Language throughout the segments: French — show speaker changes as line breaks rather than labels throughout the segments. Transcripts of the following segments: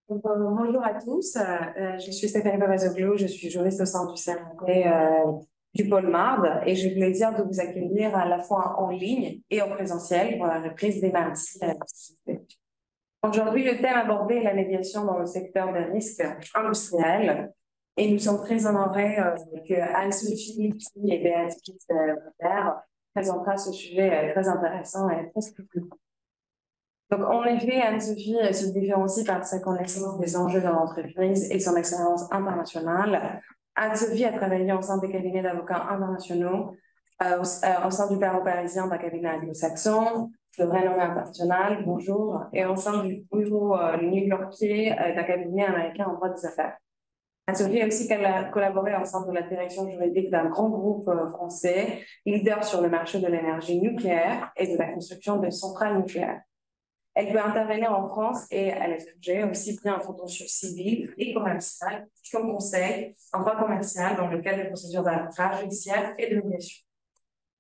Bonjour à tous, je suis Stéphanie Pavazoglou, je suis juriste au sein du CRD du pôle Marde et j'ai le plaisir de vous accueillir à la fois en ligne et en présentiel pour la reprise des mardis à la société. Aujourd'hui, le thème abordé est la médiation dans le secteur des risques industriels et nous sommes très honorés que Anne-Sophie et Béatrice Robert présentera ce sujet très intéressant et très scrupuleux. Donc, en effet, Anne-Sophie se différencie par sa connaissance des enjeux de l'entreprise et son expérience internationale. Anne-Sophie a travaillé au sein des cabinets d'avocats internationaux, au sein du barreau parisien d'un cabinet anglo-saxon, de renommée internationale, bonjour, et au sein du bureau new-yorkais d'un cabinet américain en droit des affaires. Anne-Sophie a aussi collaboré au sein de la direction juridique d'un grand groupe français, leader sur le marché de l'énergie nucléaire et de la construction de centrales nucléaires. Elle peut intervenir en France et à l'étranger, aussi bien en contentieux civil et commercial, comme conseil en droit commercial dans le cadre des procédures d'arbitrage judiciaire et de médiation.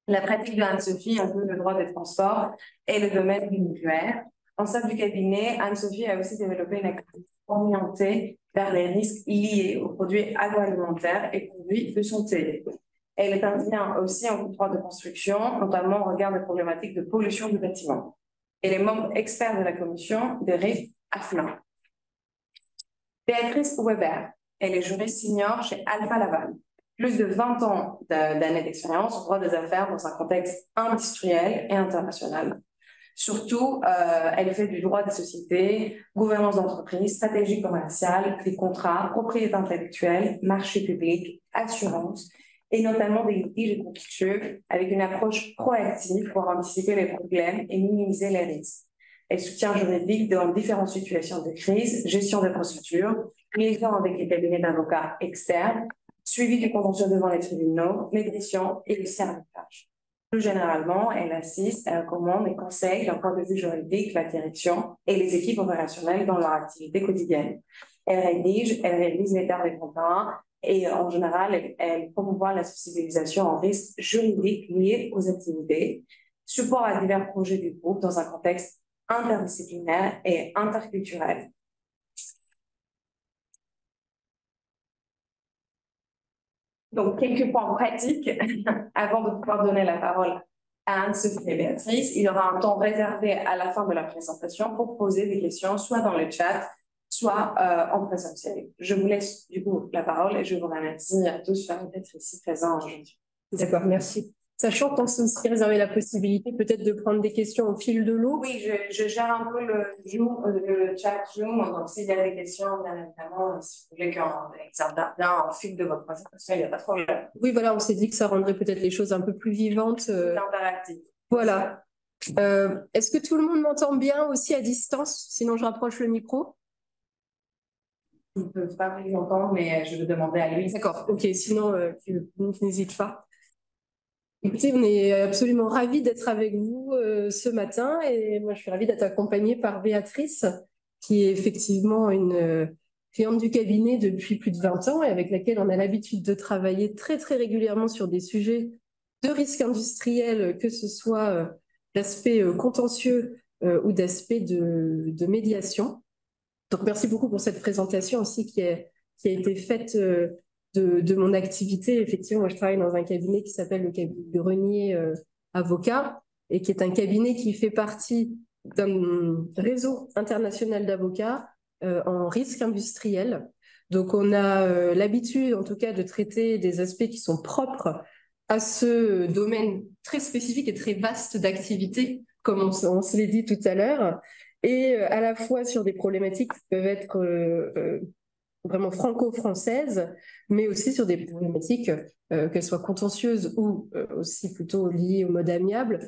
La pratique de Anne-Sophie inclut le droit des transports et le domaine du nucléaire. En sein du cabinet, Anne-Sophie a aussi développé une activité orientée vers les risques liés aux produits agroalimentaires et produits de santé. Elle intervient aussi en droit de construction, notamment au regard des problématiques de pollution du bâtiment. Elle est membre expert de la commission des risques AFNA. Béatrice Weber, elle est juriste senior chez Alpha Laval. Plus de 20 ans d'années d'expérience en droit des affaires dans un contexte industriel et international. Surtout, elle fait du droit des sociétés, gouvernance d'entreprise, stratégie commerciale, des contrats, propriété intellectuelle, marché public, assurance, et notamment des litiges contentieux avec une approche proactive pour anticiper les problèmes et minimiser les risques. Elle soutient juridique dans différentes situations de crise, gestion des procédures, liaison avec les cabinets d'avocats externes, suivi du contentieux devant les tribunaux, médiation et le arbitrage. Plus généralement, elle assiste, elle recommande et conseille d'un point de vue juridique la direction et les équipes opérationnelles dans leur activité quotidienne. Elle réalise les termes des contrats et en général, elle promouvoit la sensibilisation en risques juridiques liés aux activités, support à divers projets du groupe dans un contexte interdisciplinaire et interculturel. Donc, quelques points pratiques avant de pouvoir donner la parole à Anne-Sophie et Béatrice. Il y aura un temps réservé à la fin de la présentation pour poser des questions, soit dans le chat, soit en présentiel. Je vous laisse du coup la parole et je vous remercie à tous d'être ici présents aujourd'hui.
D'accord, merci. Sachant qu'on s'est aussi réservé la possibilité peut-être de prendre des questions au fil de l'eau.
Oui, je gère un peu le chat Zoom, donc s'il y a des questions, bien évidemment, si vous voulez qu'on bien au fil de votre présentation, il n'y a pas de problème.
Oui, voilà, on s'est dit que ça rendrait peut-être les choses un peu plus vivantes.
Interactif.
Voilà. Est-ce que tout le monde m'entend bien aussi à distance? Sinon, je rapproche le micro.
Je ne peux pas vous entendre, mais je vais demander à lui.
D'accord, ok, sinon, n'hésite pas. Écoutez, on est absolument ravis d'être avec vous ce matin et moi je suis ravie d'être accompagnée par Béatrice qui est effectivement une cliente du cabinet depuis plus de 20 ans et avec laquelle on a l'habitude de travailler très très régulièrement sur des sujets de risque industriel, que ce soit d'aspect contentieux ou d'aspect de médiation. Donc merci beaucoup pour cette présentation aussi qui a été faite de mon activité. Effectivement, moi, je travaille dans un cabinet qui s'appelle le cabinet de Grenier Avocat et qui est un cabinet qui fait partie d'un réseau international d'avocats en risque industriel. Donc, on a l'habitude, en tout cas, de traiter des aspects qui sont propres à ce domaine très spécifique et très vaste d'activité, comme on se l'est dit tout à l'heure, et à la fois sur des problématiques qui peuvent être vraiment franco-françaises, mais aussi sur des problématiques, qu'elles soient contentieuses ou aussi plutôt liées au mode amiable,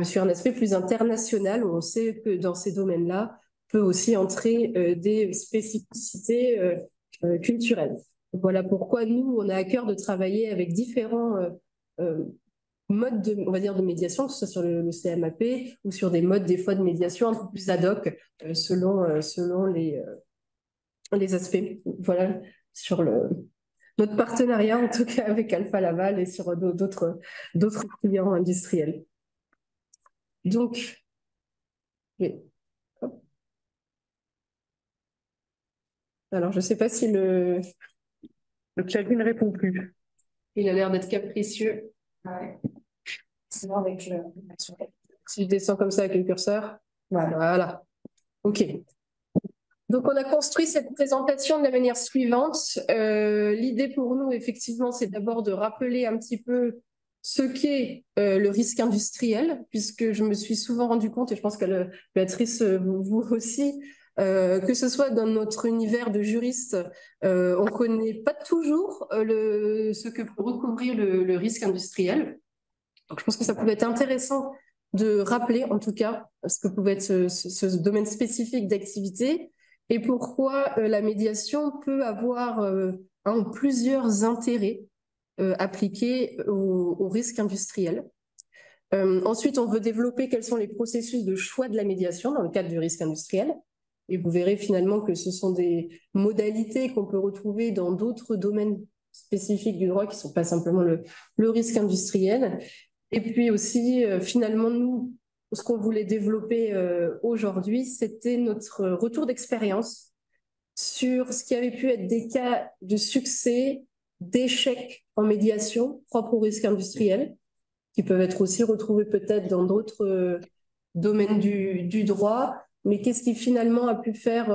sur un aspect plus international, où on sait que dans ces domaines-là peut aussi entrer des spécificités culturelles. Voilà pourquoi nous, on a à cœur de travailler avec différents modes de, on va dire, de médiation, que ce soit sur le CMAP ou sur des modes des fois de médiation un peu plus ad hoc selon les aspects. Voilà, sur notre partenariat, en tout cas avec Alpha Laval et sur d'autres clients industriels. Donc, oui. Alors, je ne sais pas si
Le chat ne répond plus.
il a l'air d'être capricieux.
Ouais. Sinon, avec le...
Si je descends comme ça avec le curseur. Voilà. OK. Donc, on a construit cette présentation de la manière suivante. L'idée pour nous, effectivement, c'est d'abord de rappeler un petit peu ce qu'est le risque industriel, puisque je me suis souvent rendu compte, et je pense que Béatrice, vous aussi, que ce soit dans notre univers de juristes, on ne connaît pas toujours ce que peut recouvrir le risque industriel. Donc, je pense que ça pouvait être intéressant de rappeler, en tout cas, ce que pouvait être ce domaine spécifique d'activité et pourquoi la médiation peut avoir un ou plusieurs intérêts appliqués au risque industriel. Ensuite, on veut développer quels sont les processus de choix de la médiation dans le cadre du risque industriel. Et vous verrez finalement que ce sont des modalités qu'on peut retrouver dans d'autres domaines spécifiques du droit qui ne sont pas simplement le risque industriel. Et puis aussi, finalement, nous, ce qu'on voulait développer aujourd'hui, c'était notre retour d'expérience sur ce qui avait pu être des cas de succès, d'échecs en médiation propres au risque industriel, qui peuvent être aussi retrouvés peut-être dans d'autres domaines du droit, mais qu'est-ce qui finalement a pu faire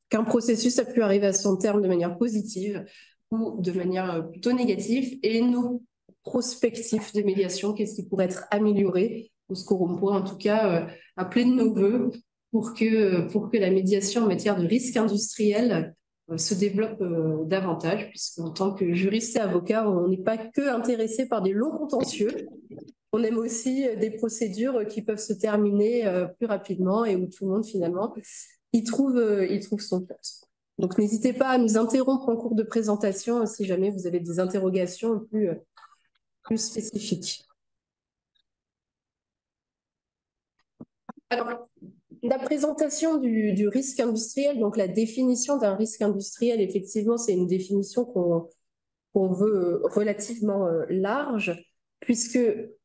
qu'un processus a pu arriver à son terme de manière positive ou de manière plutôt négative, et nos prospectifs de médiation, qu'est-ce qui pourrait être amélioré, ou ce qu'on pourrait en tout cas appeler de nos voeux pour que la médiation en matière de risque industriel se développe davantage, puisqu'en tant que juriste et avocat, on n'est pas que intéressé par des longs contentieux, on aime aussi des procédures qui peuvent se terminer plus rapidement et où tout le monde finalement il trouve son compte. Donc n'hésitez pas à nous interrompre en cours de présentation si jamais vous avez des interrogations plus spécifiques. Alors, la présentation du risque industriel, donc la définition d'un risque industriel, effectivement, c'est une définition qu'on veut relativement large, puisque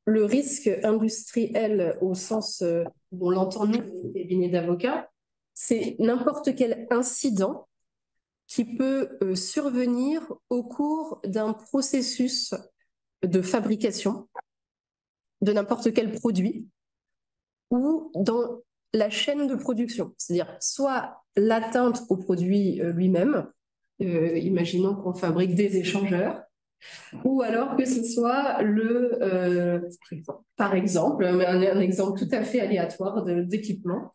le risque industriel, au sens où on l'entend nous, au cabinet d'avocats, c'est n'importe quel incident qui peut survenir au cours d'un processus de fabrication de n'importe quel produit ou dans la chaîne de production, c'est-à-dire soit l'atteinte au produit lui-même, imaginons qu'on fabrique des échangeurs, ou alors que ce soit par exemple, un exemple tout à fait aléatoire d'équipement,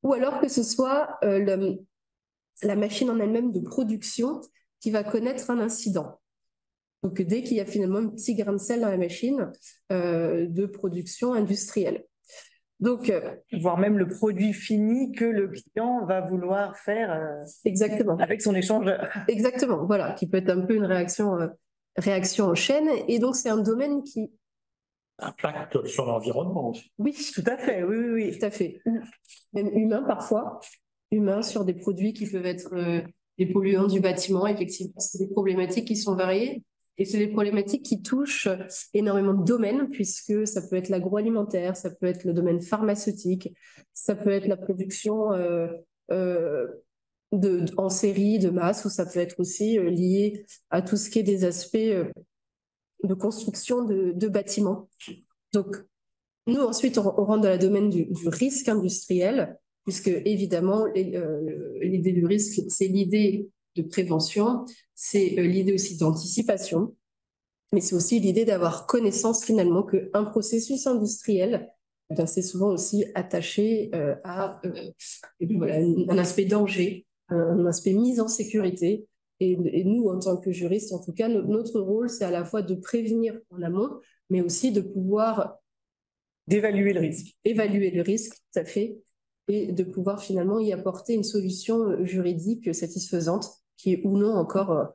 ou alors que ce soit la machine en elle-même de production qui va connaître un incident. Donc, dès qu'il y a finalement un petit grain de sel dans la machine de production industrielle. Donc,
voire même le produit fini que le client va vouloir faire
exactement.
Avec son échangeur.
Exactement, voilà, qui peut être un peu une réaction en chaîne. Et donc, c'est un domaine qui
impact sur l'environnement aussi.
Oui,
tout à fait, oui.
Tout à fait. Même humain parfois, humain sur des produits qui peuvent être des polluants du bâtiment. Effectivement, c'est des problématiques qui sont variées. Et c'est des problématiques qui touchent énormément de domaines, puisque ça peut être l'agroalimentaire, ça peut être le domaine pharmaceutique, ça peut être la production en série, de masse, ou ça peut être aussi lié à tout ce qui est des aspects de construction de bâtiments. Donc, nous, ensuite, on rentre dans le domaine du risque industriel, puisque évidemment, l'idée du risque, c'est l'idée de prévention, c'est l'idée aussi d'anticipation, mais c'est aussi l'idée d'avoir connaissance finalement qu'un processus industriel, c'est souvent aussi attaché à un aspect danger, un aspect mise en sécurité. Et nous, en tant que juristes, en tout cas, notre rôle, c'est à la fois de prévenir en amont, mais aussi de pouvoir
d'évaluer le risque.
Évaluer le risque, tout à fait, et de pouvoir finalement y apporter une solution juridique satisfaisante, qui est ou non encore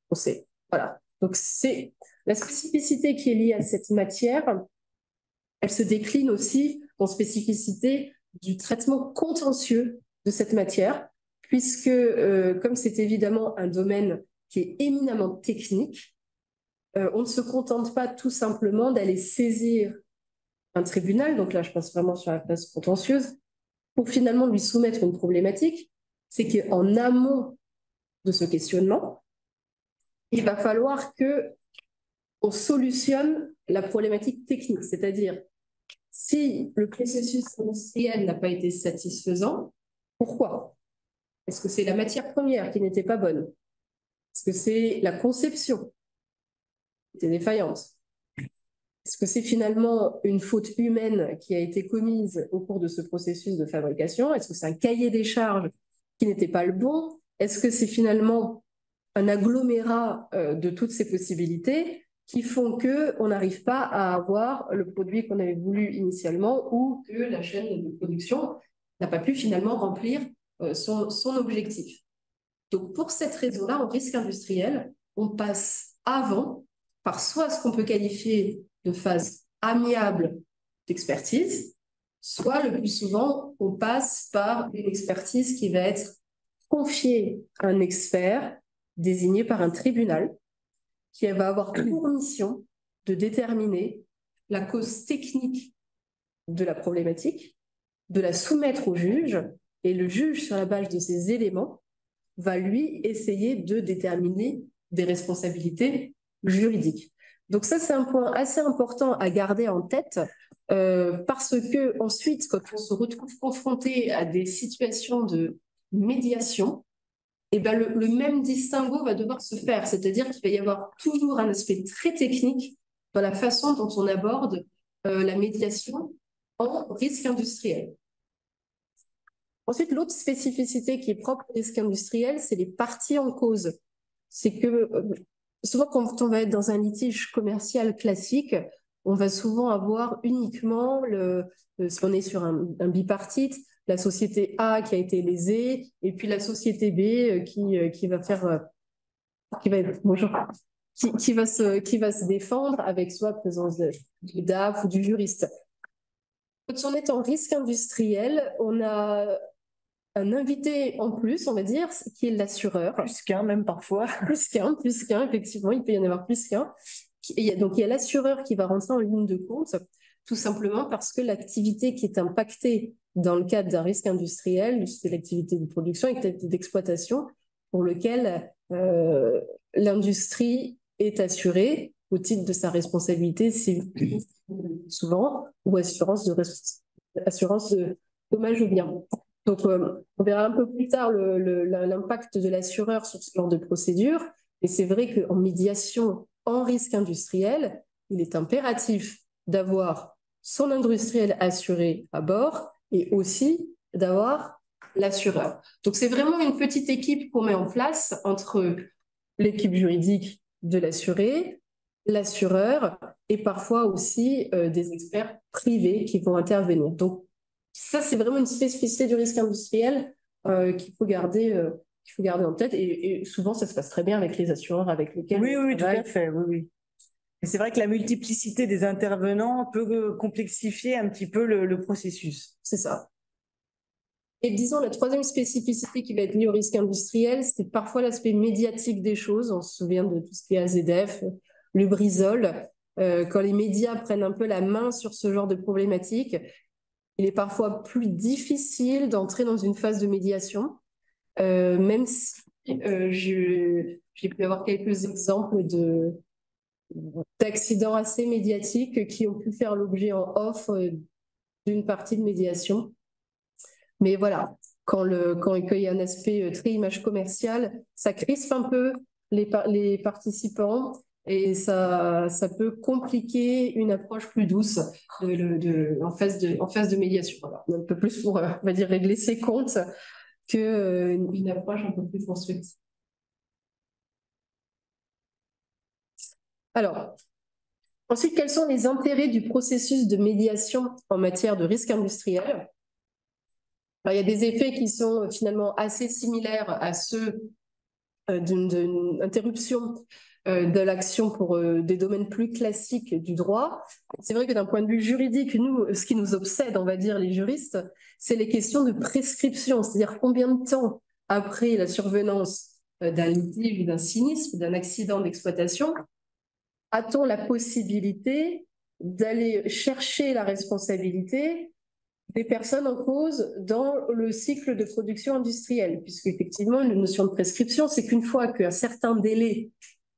pensée. Voilà. Donc, c'est la spécificité qui est liée à cette matière. Elle se décline aussi en spécificité du traitement contentieux de cette matière, puisque comme c'est évidemment un domaine qui est éminemment technique, on ne se contente pas tout simplement d'aller saisir un tribunal, donc là je passe vraiment sur la phase contentieuse, pour finalement lui soumettre une problématique, c'est qu'en amont de ce questionnement, il va falloir qu'on solutionne la problématique technique, c'est-à-dire si le processus industriel n'a pas été satisfaisant, pourquoi? Est-ce que c'est la matière première qui n'était pas bonne? Est-ce que c'est la conception qui était défaillante? Est-ce que c'est finalement une faute humaine qui a été commise au cours de ce processus de fabrication? Est-ce que c'est un cahier des charges qui n'était pas le bon? Est-ce que c'est finalement un agglomérat de toutes ces possibilités qui font qu'on n'arrive pas à avoir le produit qu'on avait voulu initialement ou que la chaîne de production n'a pas pu finalement remplir son objectif? Donc, pour cette raison-là, en risque industriel, on passe avant par soit ce qu'on peut qualifier de phase amiable d'expertise, soit le plus souvent, on passe par une expertise qui va être confiée à un expert désigné par un tribunal qui va avoir pour mission de déterminer la cause technique de la problématique, de la soumettre au juge, et le juge, sur la base de ces éléments, va lui essayer de déterminer des responsabilités juridiques. Donc ça, c'est un point assez important à garder en tête parce que ensuite, quand on se retrouve confronté à des situations de médiation, eh ben le même distinguo va devoir se faire, c'est-à-dire qu'il va y avoir toujours un aspect très technique dans la façon dont on aborde la médiation en risque industriel. Ensuite, l'autre spécificité qui est propre au risque industriel, c'est les parties en cause. C'est que souvent, quand on va être dans un litige commercial classique, on va souvent avoir uniquement, si on est sur un bipartite, la société A qui a été lésée, et puis la société B qui va faire, qui va se défendre avec soit présence du DAF ou du juriste. Quand on est en risque industriel, on a un invité en plus, on va dire, qui est l'assureur.
Plus qu'un, même parfois.
Plus qu'un, effectivement, il peut y en avoir plus qu'un. Donc, il y a l'assureur qui va rentrer en ligne de compte, tout simplement parce que l'activité qui est impactée dans le cadre d'un risque industriel, c'est l'activité de production et d'exploitation pour lequel l'industrie est assurée au titre de sa responsabilité civile, souvent, ou assurance de dommages aux biens. Donc, on verra un peu plus tard l'impact de l'assureur sur ce genre de procédure. Et c'est vrai qu'en médiation en risque industriel, il est impératif d'avoir son industriel assuré à bord et aussi d'avoir l'assureur. Donc, c'est vraiment une petite équipe qu'on met en place entre l'équipe juridique de l'assuré, l'assureur et parfois aussi des experts privés qui vont intervenir. Donc, ça, c'est vraiment une spécificité du risque industriel qu'il faut garder en tête. Et souvent, ça se passe très bien avec les assureurs avec lesquels
Oui, tout à fait, oui. Et c'est vrai que la multiplicité des intervenants peut complexifier un petit peu le processus.
C'est ça. Et disons, la troisième spécificité qui va être liée au risque industriel, c'est parfois l'aspect médiatique des choses. On se souvient de tout ce qui est AZF, Lubrizol. Quand les médias prennent un peu la main sur ce genre de problématiques, il est parfois plus difficile d'entrer dans une phase de médiation, même si j'ai pu avoir quelques exemples d'accidents assez médiatiques qui ont pu faire l'objet en off d'une partie de médiation. Mais voilà, quand il y a un aspect très image commerciale, ça crispe un peu les participants. Et ça peut compliquer une approche plus douce en phase de médiation. Voilà. Un peu plus pour, on va dire, régler ses comptes qu'une approche un peu plus constructive. Alors, ensuite, quels sont les intérêts du processus de médiation en matière de risque industriel? Alors, il y a des effets qui sont finalement assez similaires à ceux d'une interruption de l'action pour des domaines plus classiques du droit. C'est vrai que d'un point de vue juridique, nous, ce qui nous obsède, on va dire, les juristes, c'est les questions de prescription, c'est-à-dire combien de temps après la survenance d'un litige, d'un sinistre, d'un accident d'exploitation, a-t-on la possibilité d'aller chercher la responsabilité des personnes en cause dans le cycle de production industrielle, puisque effectivement, une notion de prescription, c'est qu'une fois qu'un certain délai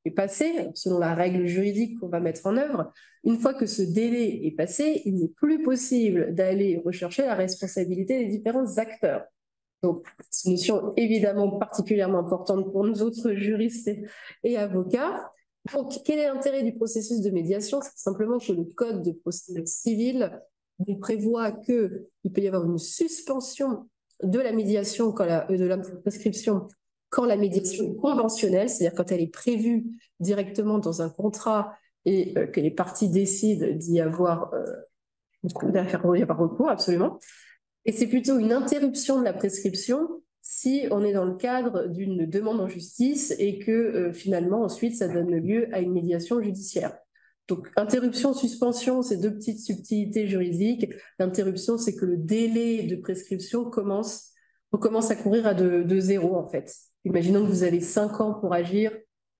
est passé, selon la règle juridique qu'on va mettre en œuvre, une fois que ce délai est passé, il n'est plus possible d'aller rechercher la responsabilité des différents acteurs. Donc, c'est une notion évidemment particulièrement importante pour nous autres juristes et avocats. Donc, quel est l'intérêt du processus de médiation? C'est simplement que le code de procédure civile prévoit qu'il peut y avoir une suspension de la médiation, de la prescription, quand la médiation est conventionnelle, c'est-à-dire quand elle est prévue directement dans un contrat et que les parties décident d'y avoir recours, absolument. Et c'est plutôt une interruption de la prescription si on est dans le cadre d'une demande en justice et que finalement, ensuite, ça donne lieu à une médiation judiciaire. Donc, interruption, suspension, c'est deux petites subtilités juridiques. L'interruption, c'est que le délai de prescription commence à courir à de zéro, en fait. Imaginons que vous avez 5 ans pour agir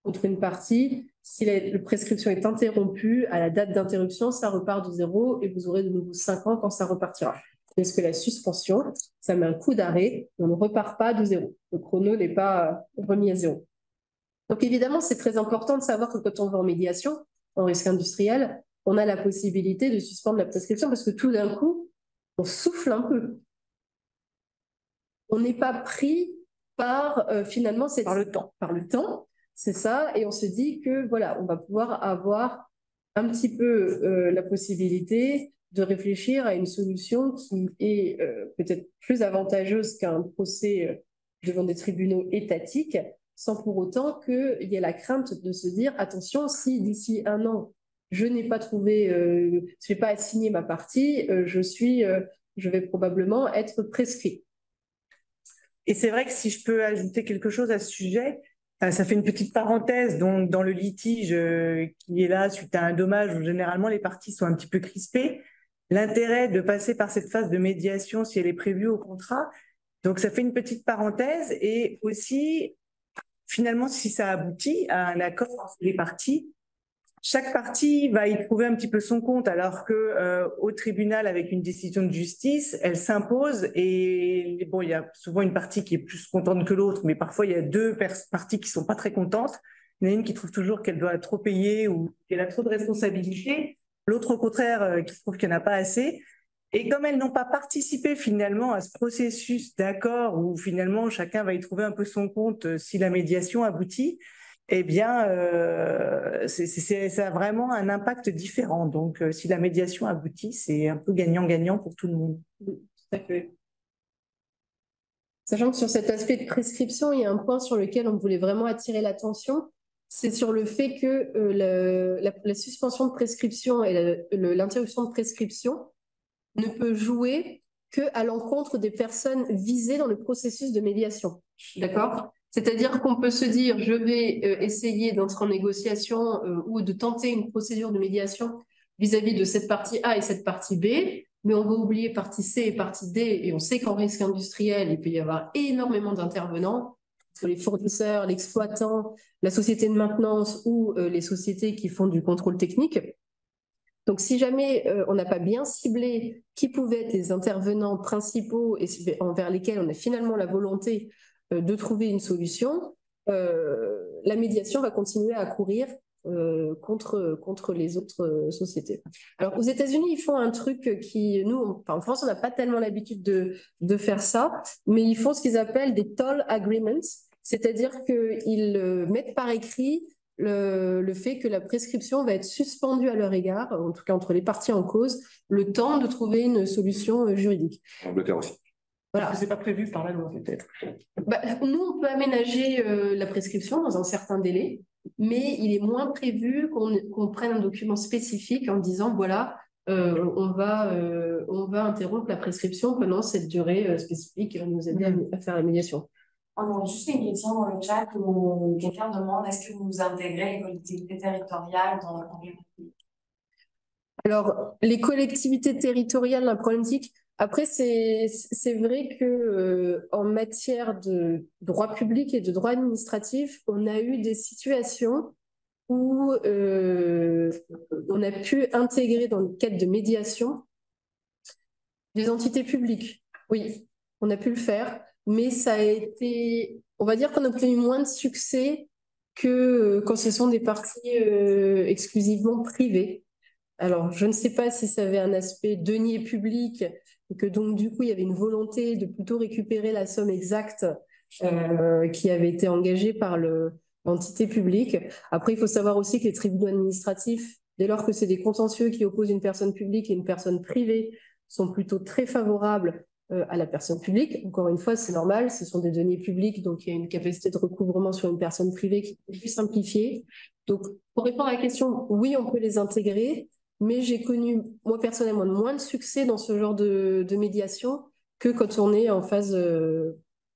contre une partie. Si la prescription est interrompue, à la date d'interruption, ça repart de zéro et vous aurez de nouveau 5 ans quand ça repartira. Parce que la suspension, ça met un coup d'arrêt, on ne repart pas de zéro. Le chrono n'est pas remis à zéro. Donc évidemment, c'est très important de savoir que quand on va en médiation, en risque industriel, on a la possibilité de suspendre la prescription parce que tout d'un coup, on souffle un peu. On n'est pas pris par finalement
par le temps.
Par le temps, c'est ça. Et on se dit que voilà, on va pouvoir avoir un petit peu la possibilité de réfléchir à une solution qui est peut-être plus avantageuse qu'un procès devant des tribunaux étatiques, sans pour autant qu'il y ait la crainte de se dire attention, si d'ici 1 an, je n'ai pas trouvé, je n'ai pas assigné ma partie, je vais probablement être prescrit.
Et c'est vrai que si je peux ajouter quelque chose à ce sujet, ça fait une petite parenthèse. Donc, dans le litige qui est là suite à un dommage où généralement les parties sont un petit peu crispées, l'intérêt de passer par cette phase de médiation si elle est prévue au contrat. Donc, ça fait une petite parenthèse et aussi, finalement, si ça aboutit à un accord entre les parties, chaque partie va y trouver un petit peu son compte, alors que au tribunal, avec une décision de justice, elle s'impose et bon, il y a souvent une partie qui est plus contente que l'autre, mais parfois il y a deux parties qui sont pas très contentes. Il y en a une qui trouve toujours qu'elle doit trop payer ou qu'elle a trop de responsabilités, l'autre au contraire qui trouve qu'il n'y en a pas assez. Et comme elles n'ont pas participé finalement à ce processus d'accord où finalement chacun va y trouver un peu son compte si la médiation aboutit, eh bien, ça a vraiment un impact différent. Donc, si la médiation aboutit, c'est un peu gagnant-gagnant pour tout le monde.
Tout à fait. Sachant que sur cet aspect de prescription, il y a un point sur lequel on voulait vraiment attirer l'attention, c'est sur le fait que la suspension de prescription et l'interruption de prescription ne peut jouer qu'à l'encontre des personnes visées dans le processus de médiation. D'accord ? C'est-à-dire qu'on peut se dire, je vais essayer d'entrer en négociation ou de tenter une procédure de médiation vis-à-vis de cette partie A et cette partie B, mais on va oublier partie C et partie D, et on sait qu'en risque industriel, il peut y avoir énormément d'intervenants, entre les fournisseurs, l'exploitant, la société de maintenance ou les sociétés qui font du contrôle technique. Donc, si jamais on n'a pas bien ciblé qui pouvaient être les intervenants principaux et envers lesquels on a finalement la volonté de trouver une solution, la médiation va continuer à courir contre les autres sociétés. Alors, aux États-Unis, ils font un truc qui, nous, en France, on n'a pas tellement l'habitude de faire ça, mais ils font ce qu'ils appellent des toll agreements, c'est-à-dire qu'ils mettent par écrit le fait que la prescription va être suspendue à leur égard, en tout cas entre les parties en cause, le temps de trouver une solution juridique.
En Angleterre aussi.
Voilà.
C'est pas prévu par la loi, peut-être.
Nous, on peut aménager la prescription dans un certain délai, mais il est moins prévu qu'on prenne un document spécifique en disant, voilà, on va interrompre la prescription pendant cette durée spécifique et nous aider à faire la médiation.
On a juste une question dans le chat où quelqu'un demande est-ce que vous intégrez les collectivités territoriales dans le congé maladie?
Alors, les collectivités territoriales, la problématique, après, c'est vrai que en matière de droit public et de droit administratif, on a eu des situations où on a pu intégrer dans le cadre de médiation Des entités publiques, oui, on a pu le faire, mais ça a été, on va dire qu'on a obtenu moins de succès que quand ce sont des parties exclusivement privées. Alors, je ne sais pas si ça avait un aspect denier public et que donc du coup il y avait une volonté de plutôt récupérer la somme exacte qui avait été engagée par l'entité publique. Après, il faut savoir aussi que les tribunaux administratifs, dès lors que c'est des contentieux qui opposent une personne publique et une personne privée, sont plutôt très favorables à la personne publique. Encore une fois, c'est normal, ce sont des deniers publics, donc il y a une capacité de recouvrement sur une personne privée qui est plus simplifiée. Donc, pour répondre à la question, oui, on peut les intégrer, mais j'ai connu, moi personnellement, moins de succès dans ce genre de médiation que quand on est en phase,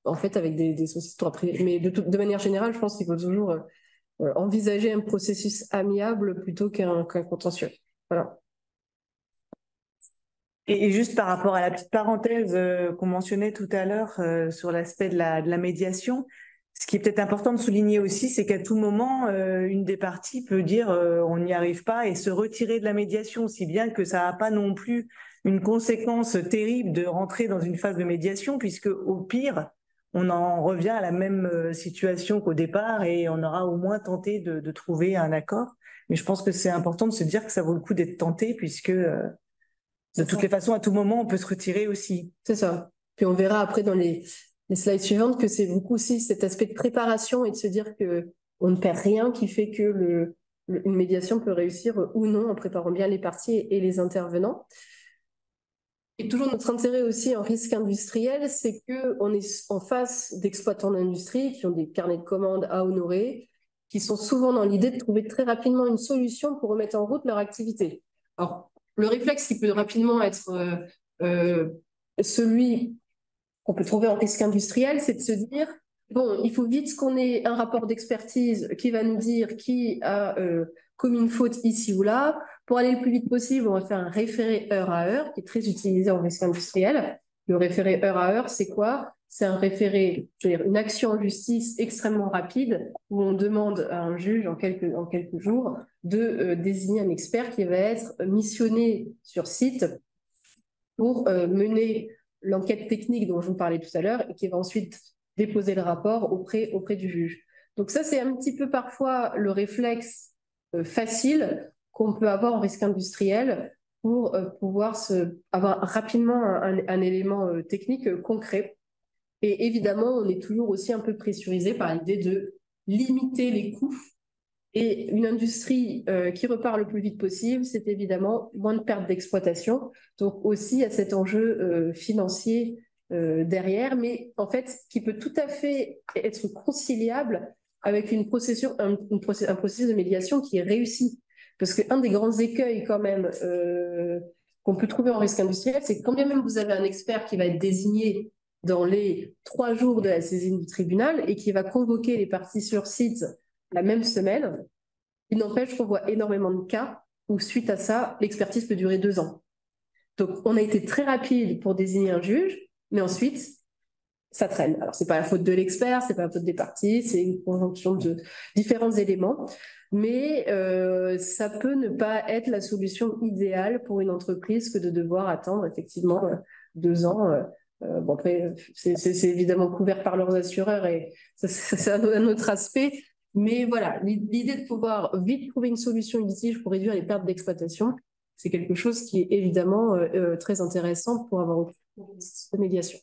en fait, avec des sociétés privées. Mais de manière générale, je pense qu'il faut toujours envisager un processus amiable plutôt qu'un contentieux. Voilà.
Et juste par rapport à la petite parenthèse qu'on mentionnait tout à l'heure sur l'aspect de la médiation, ce qui est peut-être important de souligner aussi, c'est qu'à tout moment, une des parties peut dire on n'y arrive pas et se retirer de la médiation, si bien que ça n'a pas non plus une conséquence terrible de rentrer dans une phase de médiation, puisque au pire, on en revient à la même situation qu'au départ et on aura au moins tenté de trouver un accord. Mais je pense que c'est important de se dire que ça vaut le coup d'être tenté, puisque de toutes les façons, à tout moment, on peut se retirer aussi.
C'est ça. Puis on verra après dans les slides suivantes que c'est beaucoup aussi cet aspect de préparation et de se dire qu'on ne perd rien qui fait que une médiation peut réussir ou non en préparant bien les parties et les intervenants. Et toujours notre intérêt aussi en risque industriel, c'est qu'on est en face d'exploitants d'industrie qui ont des carnets de commandes à honorer, qui sont souvent dans l'idée de trouver très rapidement une solution pour remettre en route leur activité. Alors, le réflexe qui peut rapidement être celui qu'on peut trouver en risque industriel, c'est de se dire, bon, il faut vite qu'on ait un rapport d'expertise qui va nous dire qui a commis une faute ici ou là. Pour aller le plus vite possible, on va faire un référé heure à heure, qui est très utilisé en risque industriel. Le référé heure à heure, c'est quoi? C'est un référé, je veux dire, une action en justice extrêmement rapide, où on demande à un juge en quelques jours de désigner un expert qui va être missionné sur site pour mener l'enquête technique dont je vous parlais tout à l'heure et qui va ensuite déposer le rapport auprès du juge. Donc ça, c'est un petit peu parfois le réflexe facile qu'on peut avoir en risque industriel pour pouvoir avoir rapidement un élément technique concret. Et évidemment, on est toujours aussi un peu pressurisé par l'idée de limiter les coûts. Et une industrie qui repart le plus vite possible, c'est évidemment moins de pertes d'exploitation. Donc aussi à cet enjeu financier derrière, mais en fait qui peut tout à fait être conciliable avec un processus de médiation qui est réussi. Parce qu'un des grands écueils quand même qu'on peut trouver en risque industriel, c'est que quand bien même vous avez un expert qui va être désigné dans les 3 jours de la saisine du tribunal et qui va convoquer les parties sur site la même semaine, il n'empêche qu'on voit énormément de cas où, suite à ça, l'expertise peut durer 2 ans. Donc, on a été très rapide pour désigner un juge, mais ensuite, ça traîne. Alors, ce n'est pas la faute de l'expert, ce n'est pas la faute des parties, c'est une conjonction de différents éléments, mais ça peut ne pas être la solution idéale pour une entreprise que de devoir attendre effectivement 2 ans. Bon, après, c'est évidemment couvert par leurs assureurs et ça, c'est un autre aspect. Mais voilà, l'idée de pouvoir vite trouver une solution, une litige pour réduire les pertes d'exploitation, c'est quelque chose qui est évidemment très intéressant pour avoir une médiation.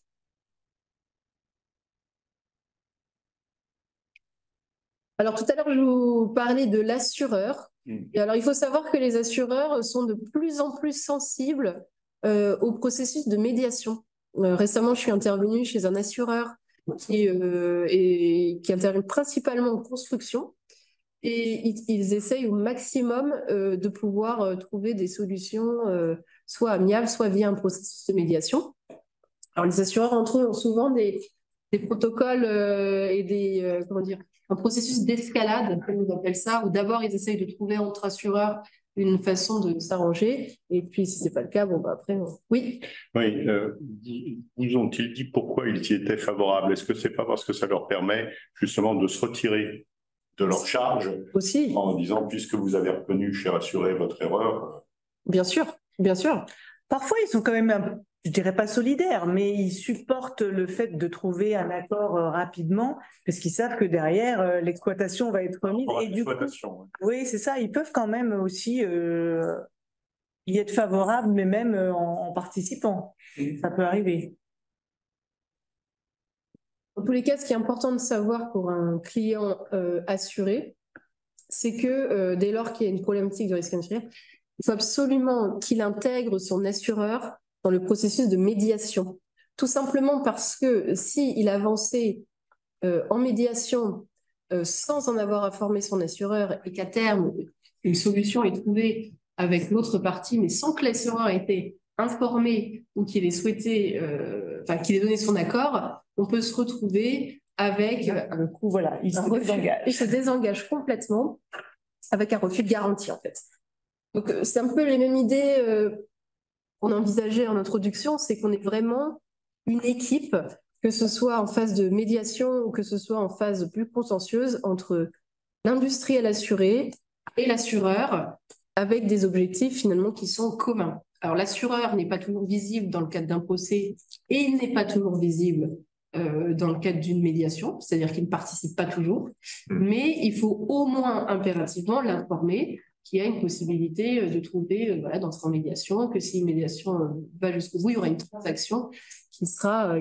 Alors tout à l'heure, je vous parlais de l'assureur. Et alors il faut savoir que les assureurs sont de plus en plus sensibles au processus de médiation. Récemment, je suis intervenue chez un assureur qui intervient principalement en construction. Et ils essayent au maximum de pouvoir trouver des solutions soit amiables, soit via un processus de médiation. Alors, les assureurs entre eux ont souvent des protocoles et un processus d'escalade, comme on appelle ça, où d'abord ils essayent de trouver entre assureurs une façon de s'arranger, et puis si ce n'est pas le cas, bon, bah, après, oui.
Oui, vous ont-ils dit pourquoi ils y étaient favorables? Est-ce que ce n'est pas parce que ça leur permet justement de se retirer de leur charge
aussi,
en disant puisque vous avez reconnu chez Rassuré votre erreur?
Bien sûr, bien sûr.
Parfois, ils sont quand même je dirais pas solidaires, mais ils supportent le fait de trouver un accord rapidement, parce qu'ils savent que derrière, l'exploitation va être remise.
Pour
Et du coup,
l'exploitation, ouais.
oui, c'est ça, ils peuvent quand même aussi y être favorables, mais même en participant. Ça peut arriver.
En tous les cas, ce qui est important de savoir pour un client assuré, c'est que dès lors qu'il y a une problématique de risque industriel, il faut absolument qu'il intègre son assureur dans le processus de médiation. Tout simplement parce que s'il avançait en médiation sans en avoir informé son assureur et qu'à terme, une solution est trouvée avec l'autre partie, mais sans que l'assureur ait été informé ou qu'il ait souhaité, qu'il ait donné son accord, on peut se retrouver avec
Du coup, voilà, ils se désengagent.
il se désengage complètement avec un refus de garantie, en fait. Donc, c'est un peu les mêmes idées qu'on envisageait en introduction, c'est qu'on est vraiment une équipe, que ce soit en phase de médiation ou que ce soit en phase plus contentieuse entre l'industriel assuré et l'assureur, avec des objectifs finalement qui sont communs. Alors, l'assureur n'est pas toujours visible dans le cadre d'un procès et il n'est pas toujours visible dans le cadre d'une médiation, c'est-à-dire qu'il ne participe pas toujours, mais il faut au moins impérativement l'informer qu'il y a une possibilité de trouver, d'entrer en médiation, que si une médiation va jusqu'au bout, il y aura une transaction qui sera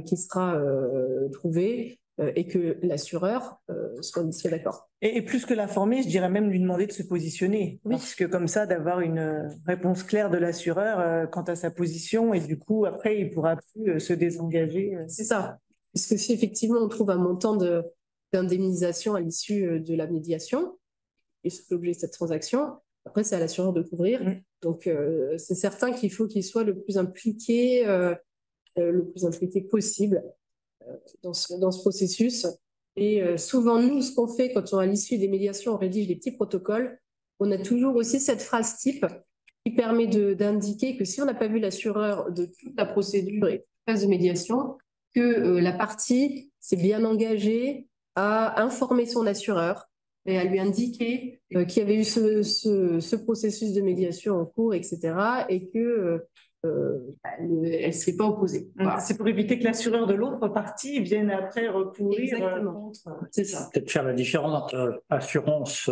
trouvée et que l'assureur soit d'accord.
Et plus que l'informer, je dirais même lui demander de se positionner.
Oui.
Parce que comme ça, d'avoir une réponse claire de l'assureur quant à sa position, et du coup, après, il pourra plus se désengager.
C'est ça. Puisque si effectivement on trouve un montant d'indemnisation à l'issue de la médiation, et c'est l'objet de cette transaction, après c'est à l'assureur de couvrir. Donc c'est certain qu'il faut qu'il soit le plus impliqué possible dans ce processus. Et souvent, nous, ce qu'on fait quand à l'issue des médiations, on rédige des petits protocoles, on a toujours aussi cette phrase type qui permet d'indiquer que si on n'a pas vu l'assureur de toute la procédure et phase de médiation, que la partie s'est bien engagée à informer son assureur et à lui indiquer qu'il y avait eu ce processus de médiation en cours, etc. et que elle ne s'est pas opposée. Voilà.
C'est pour éviter que l'assureur de l'autre partie vienne après recourir
contre. C'est ça.
Peut-être faire la différence entre assurance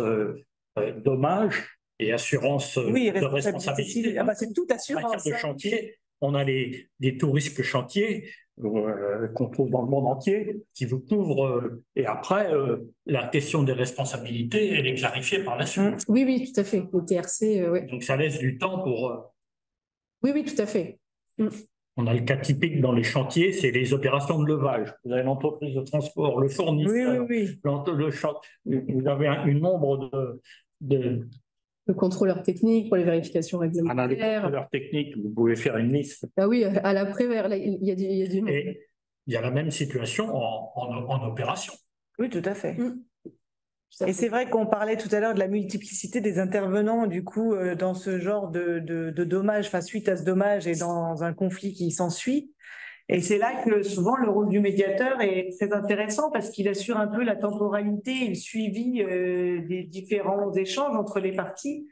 dommage et assurance de responsabilité.
Ah bah, c'est toute
En
assurance.
matière de chantier, on a des taux risques chantiers qu'on trouve dans le monde entier, qui vous couvrent. Et après, la question des responsabilités, elle est clarifiée par l'assurance.
Oui, oui, tout à fait. Le TRC, oui.
Donc ça laisse du temps pour...
Oui, oui, tout à fait.
On a le cas typique dans les chantiers, c'est les opérations de levage. Vous avez l'entreprise de transport, le fournisseur, vous avez un nombre de
le contrôleur technique pour les vérifications réglementaires.
Le contrôleur technique, vous pouvez faire une liste.
Ah oui, à l'après-vert, il y a du monde.
Et il y a la même situation en opération.
Oui, tout à fait. Et c'est vrai qu'on parlait tout à l'heure de la multiplicité des intervenants, du coup, dans ce genre de dommage, suite à ce dommage et dans un conflit qui s'ensuit. Et c'est là que souvent le rôle du médiateur est très intéressant parce qu'il assure un peu la temporalité et le suivi des différents échanges entre les parties.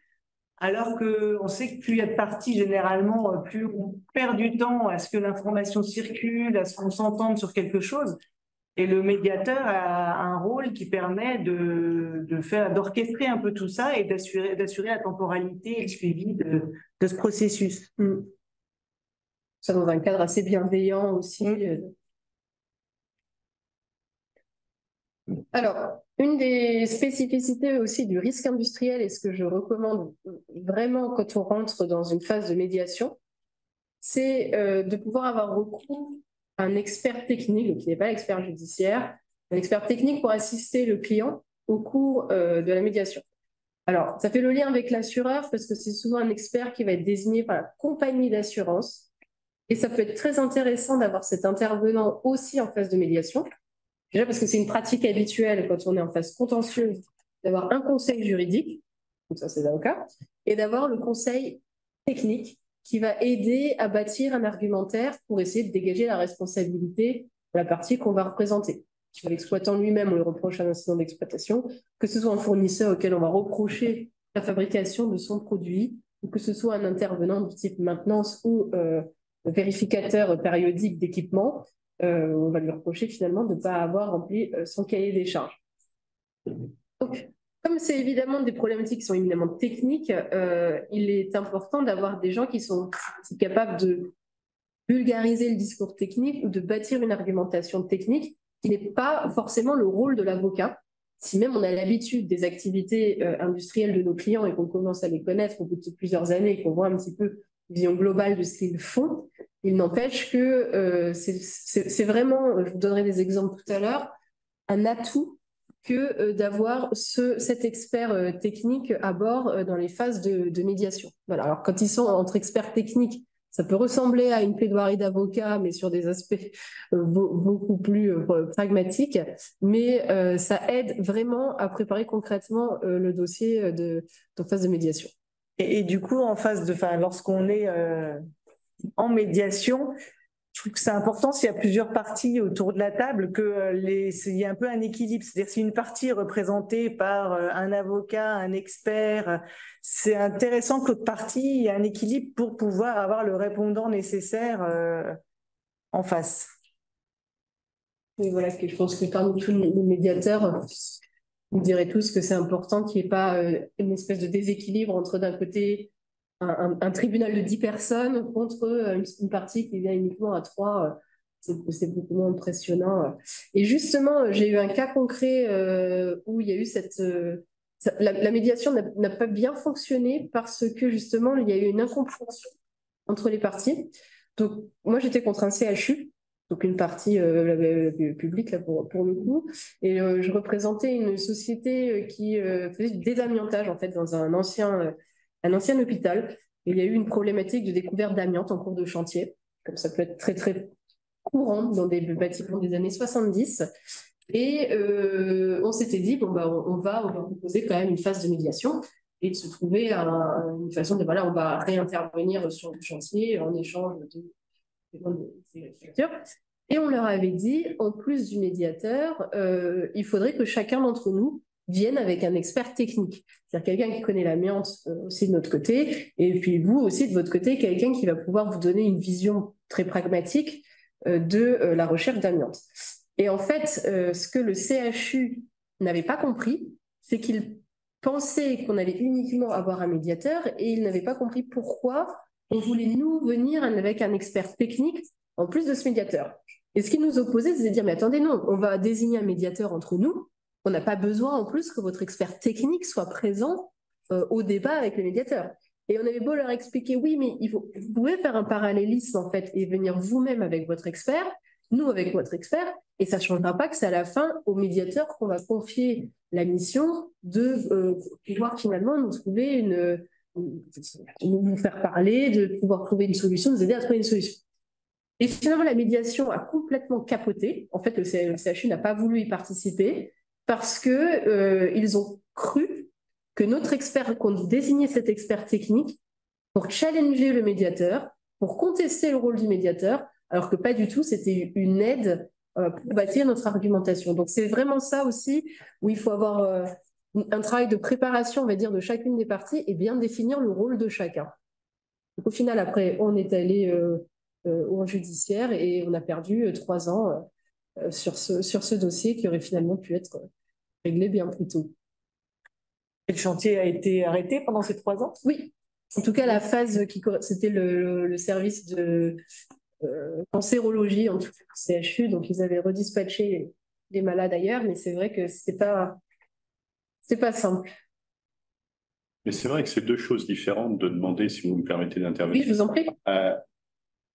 Alors qu'on sait que plus il y a de parties, généralement, plus on perd du temps à ce que l'information circule, à ce qu'on s'entende sur quelque chose. Et le médiateur a un rôle qui permet d'orchestrer un peu tout ça et d'assurer la temporalité et le suivi de ce processus.
Ça dans un cadre assez bienveillant aussi. Alors, une des spécificités aussi du risque industriel et ce que je recommande vraiment quand on rentre dans une phase de médiation, c'est de pouvoir avoir recours à un expert technique, qui n'est pas l'expert judiciaire, un expert technique pour assister le client au cours de la médiation. Alors, ça fait le lien avec l'assureur parce que c'est souvent un expert qui va être désigné par la compagnie d'assurance. Et ça peut être très intéressant d'avoir cet intervenant aussi en phase de médiation. Déjà parce que c'est une pratique habituelle quand on est en phase contentieuse d'avoir un conseil juridique, donc ça c'est l'avocat, et d'avoir le conseil technique qui va aider à bâtir un argumentaire pour essayer de dégager la responsabilité de la partie qu'on va représenter. Que ce soit l'exploitant lui-même, on lui reproche un incident d'exploitation, que ce soit un fournisseur auquel on va reprocher la fabrication de son produit, ou que ce soit un intervenant du type maintenance ou vérificateur périodique d'équipement, on va lui reprocher finalement de ne pas avoir rempli son cahier des charges. Donc, comme c'est évidemment des problématiques qui sont éminemment techniques, il est important d'avoir des gens qui sont capables de vulgariser le discours technique ou de bâtir une argumentation technique qui n'est pas forcément le rôle de l'avocat. Si même on a l'habitude des activités industrielles de nos clients et qu'on commence à les connaître au bout de plusieurs années et qu'on voit un petit peu une vision globale de ce qu'ils font, il n'empêche que c'est vraiment, je vous donnerai des exemples tout à l'heure, un atout que d'avoir cet expert technique à bord dans les phases de médiation. Voilà. Alors, quand ils sont entre experts techniques, ça peut ressembler à une plaidoirie d'avocat, mais sur des aspects beaucoup plus pragmatiques. Mais ça aide vraiment à préparer concrètement le dossier de phase de médiation.
Et du coup, lorsqu'on est en médiation, je trouve que c'est important s'il y a plusieurs parties autour de la table il y ait un peu un équilibre. C'est-à-dire si une partie est représentée par un avocat, un expert, c'est intéressant que l'autre partie ait un équilibre pour pouvoir avoir le répondant nécessaire en face.
Et voilà, je pense que parmi tous les médiateurs, on dirait tous que c'est important qu'il n'y ait pas une espèce de déséquilibre entre d'un côté un tribunal de 10 personnes contre une partie qui vient uniquement à 3, c'est beaucoup moins impressionnant. Et justement, j'ai eu un cas concret où il y a eu la médiation n'a pas bien fonctionné parce que justement, il y a eu une incompréhension entre les parties. Donc, moi, j'étais contre un CHU, donc une partie publique là, pour le coup, et je représentais une société qui faisait du désamiantage en fait dans un ancien hôpital. Il y a eu une problématique de découverte d'amiante en cours de chantier, comme ça peut être très très courant dans des bâtiments des années 70. Et on s'était dit, bon, bah, on va proposer quand même une phase de médiation et de se trouver une façon de, voilà, on va réintervenir sur le chantier en échange des factures. Et on leur avait dit, en plus du médiateur, il faudrait que chacun d'entre nous vienne avec un expert technique. C'est-à-dire quelqu'un qui connaît l'amiante aussi de notre côté, et puis vous aussi de votre côté, quelqu'un qui va pouvoir vous donner une vision très pragmatique de la recherche d'amiante. Et en fait, ce que le CHU n'avait pas compris, c'est qu'il pensait qu'on allait uniquement avoir un médiateur et il n'avait pas compris pourquoi on voulait nous venir avec un expert technique en plus de ce médiateur. Et ce qui nous opposait, c'est de dire, mais attendez, non, on va désigner un médiateur entre nous, on n'a pas besoin en plus que votre expert technique soit présent au débat avec le médiateur. Et on avait beau leur expliquer, oui, mais vous pouvez faire un parallélisme en fait et venir vous-même avec votre expert, nous avec votre expert, et ça ne changera pas que c'est à la fin au médiateur qu'on va confier la mission de pouvoir finalement nous trouver nous faire parler, de pouvoir trouver une solution, nous aider à trouver une solution. Et finalement, la médiation a complètement capoté. En fait, le CHU n'a pas voulu y participer parce qu'ils ont cru que notre expert, qu'on désignait cet expert technique pour challenger le médiateur, pour contester le rôle du médiateur, alors que pas du tout, c'était une aide pour bâtir notre argumentation. Donc c'est vraiment ça aussi où il faut avoir un travail de préparation, on va dire, de chacune des parties et bien définir le rôle de chacun. Donc, au final, après, on est allé au judiciaire et on a perdu 3 ans sur ce dossier qui aurait finalement pu être réglé bien plus tôt.
Et le chantier a été arrêté pendant ces 3 ans?
Oui. En tout cas, la phase c'était le service de cancérologie en tout cas, CHU, donc ils avaient redispatché les malades ailleurs, mais c'est vrai que c'est pas simple.
Mais c'est vrai que c'est 2 choses différentes de demander, si vous me permettez d'intervenir.
Oui, je vous en prie.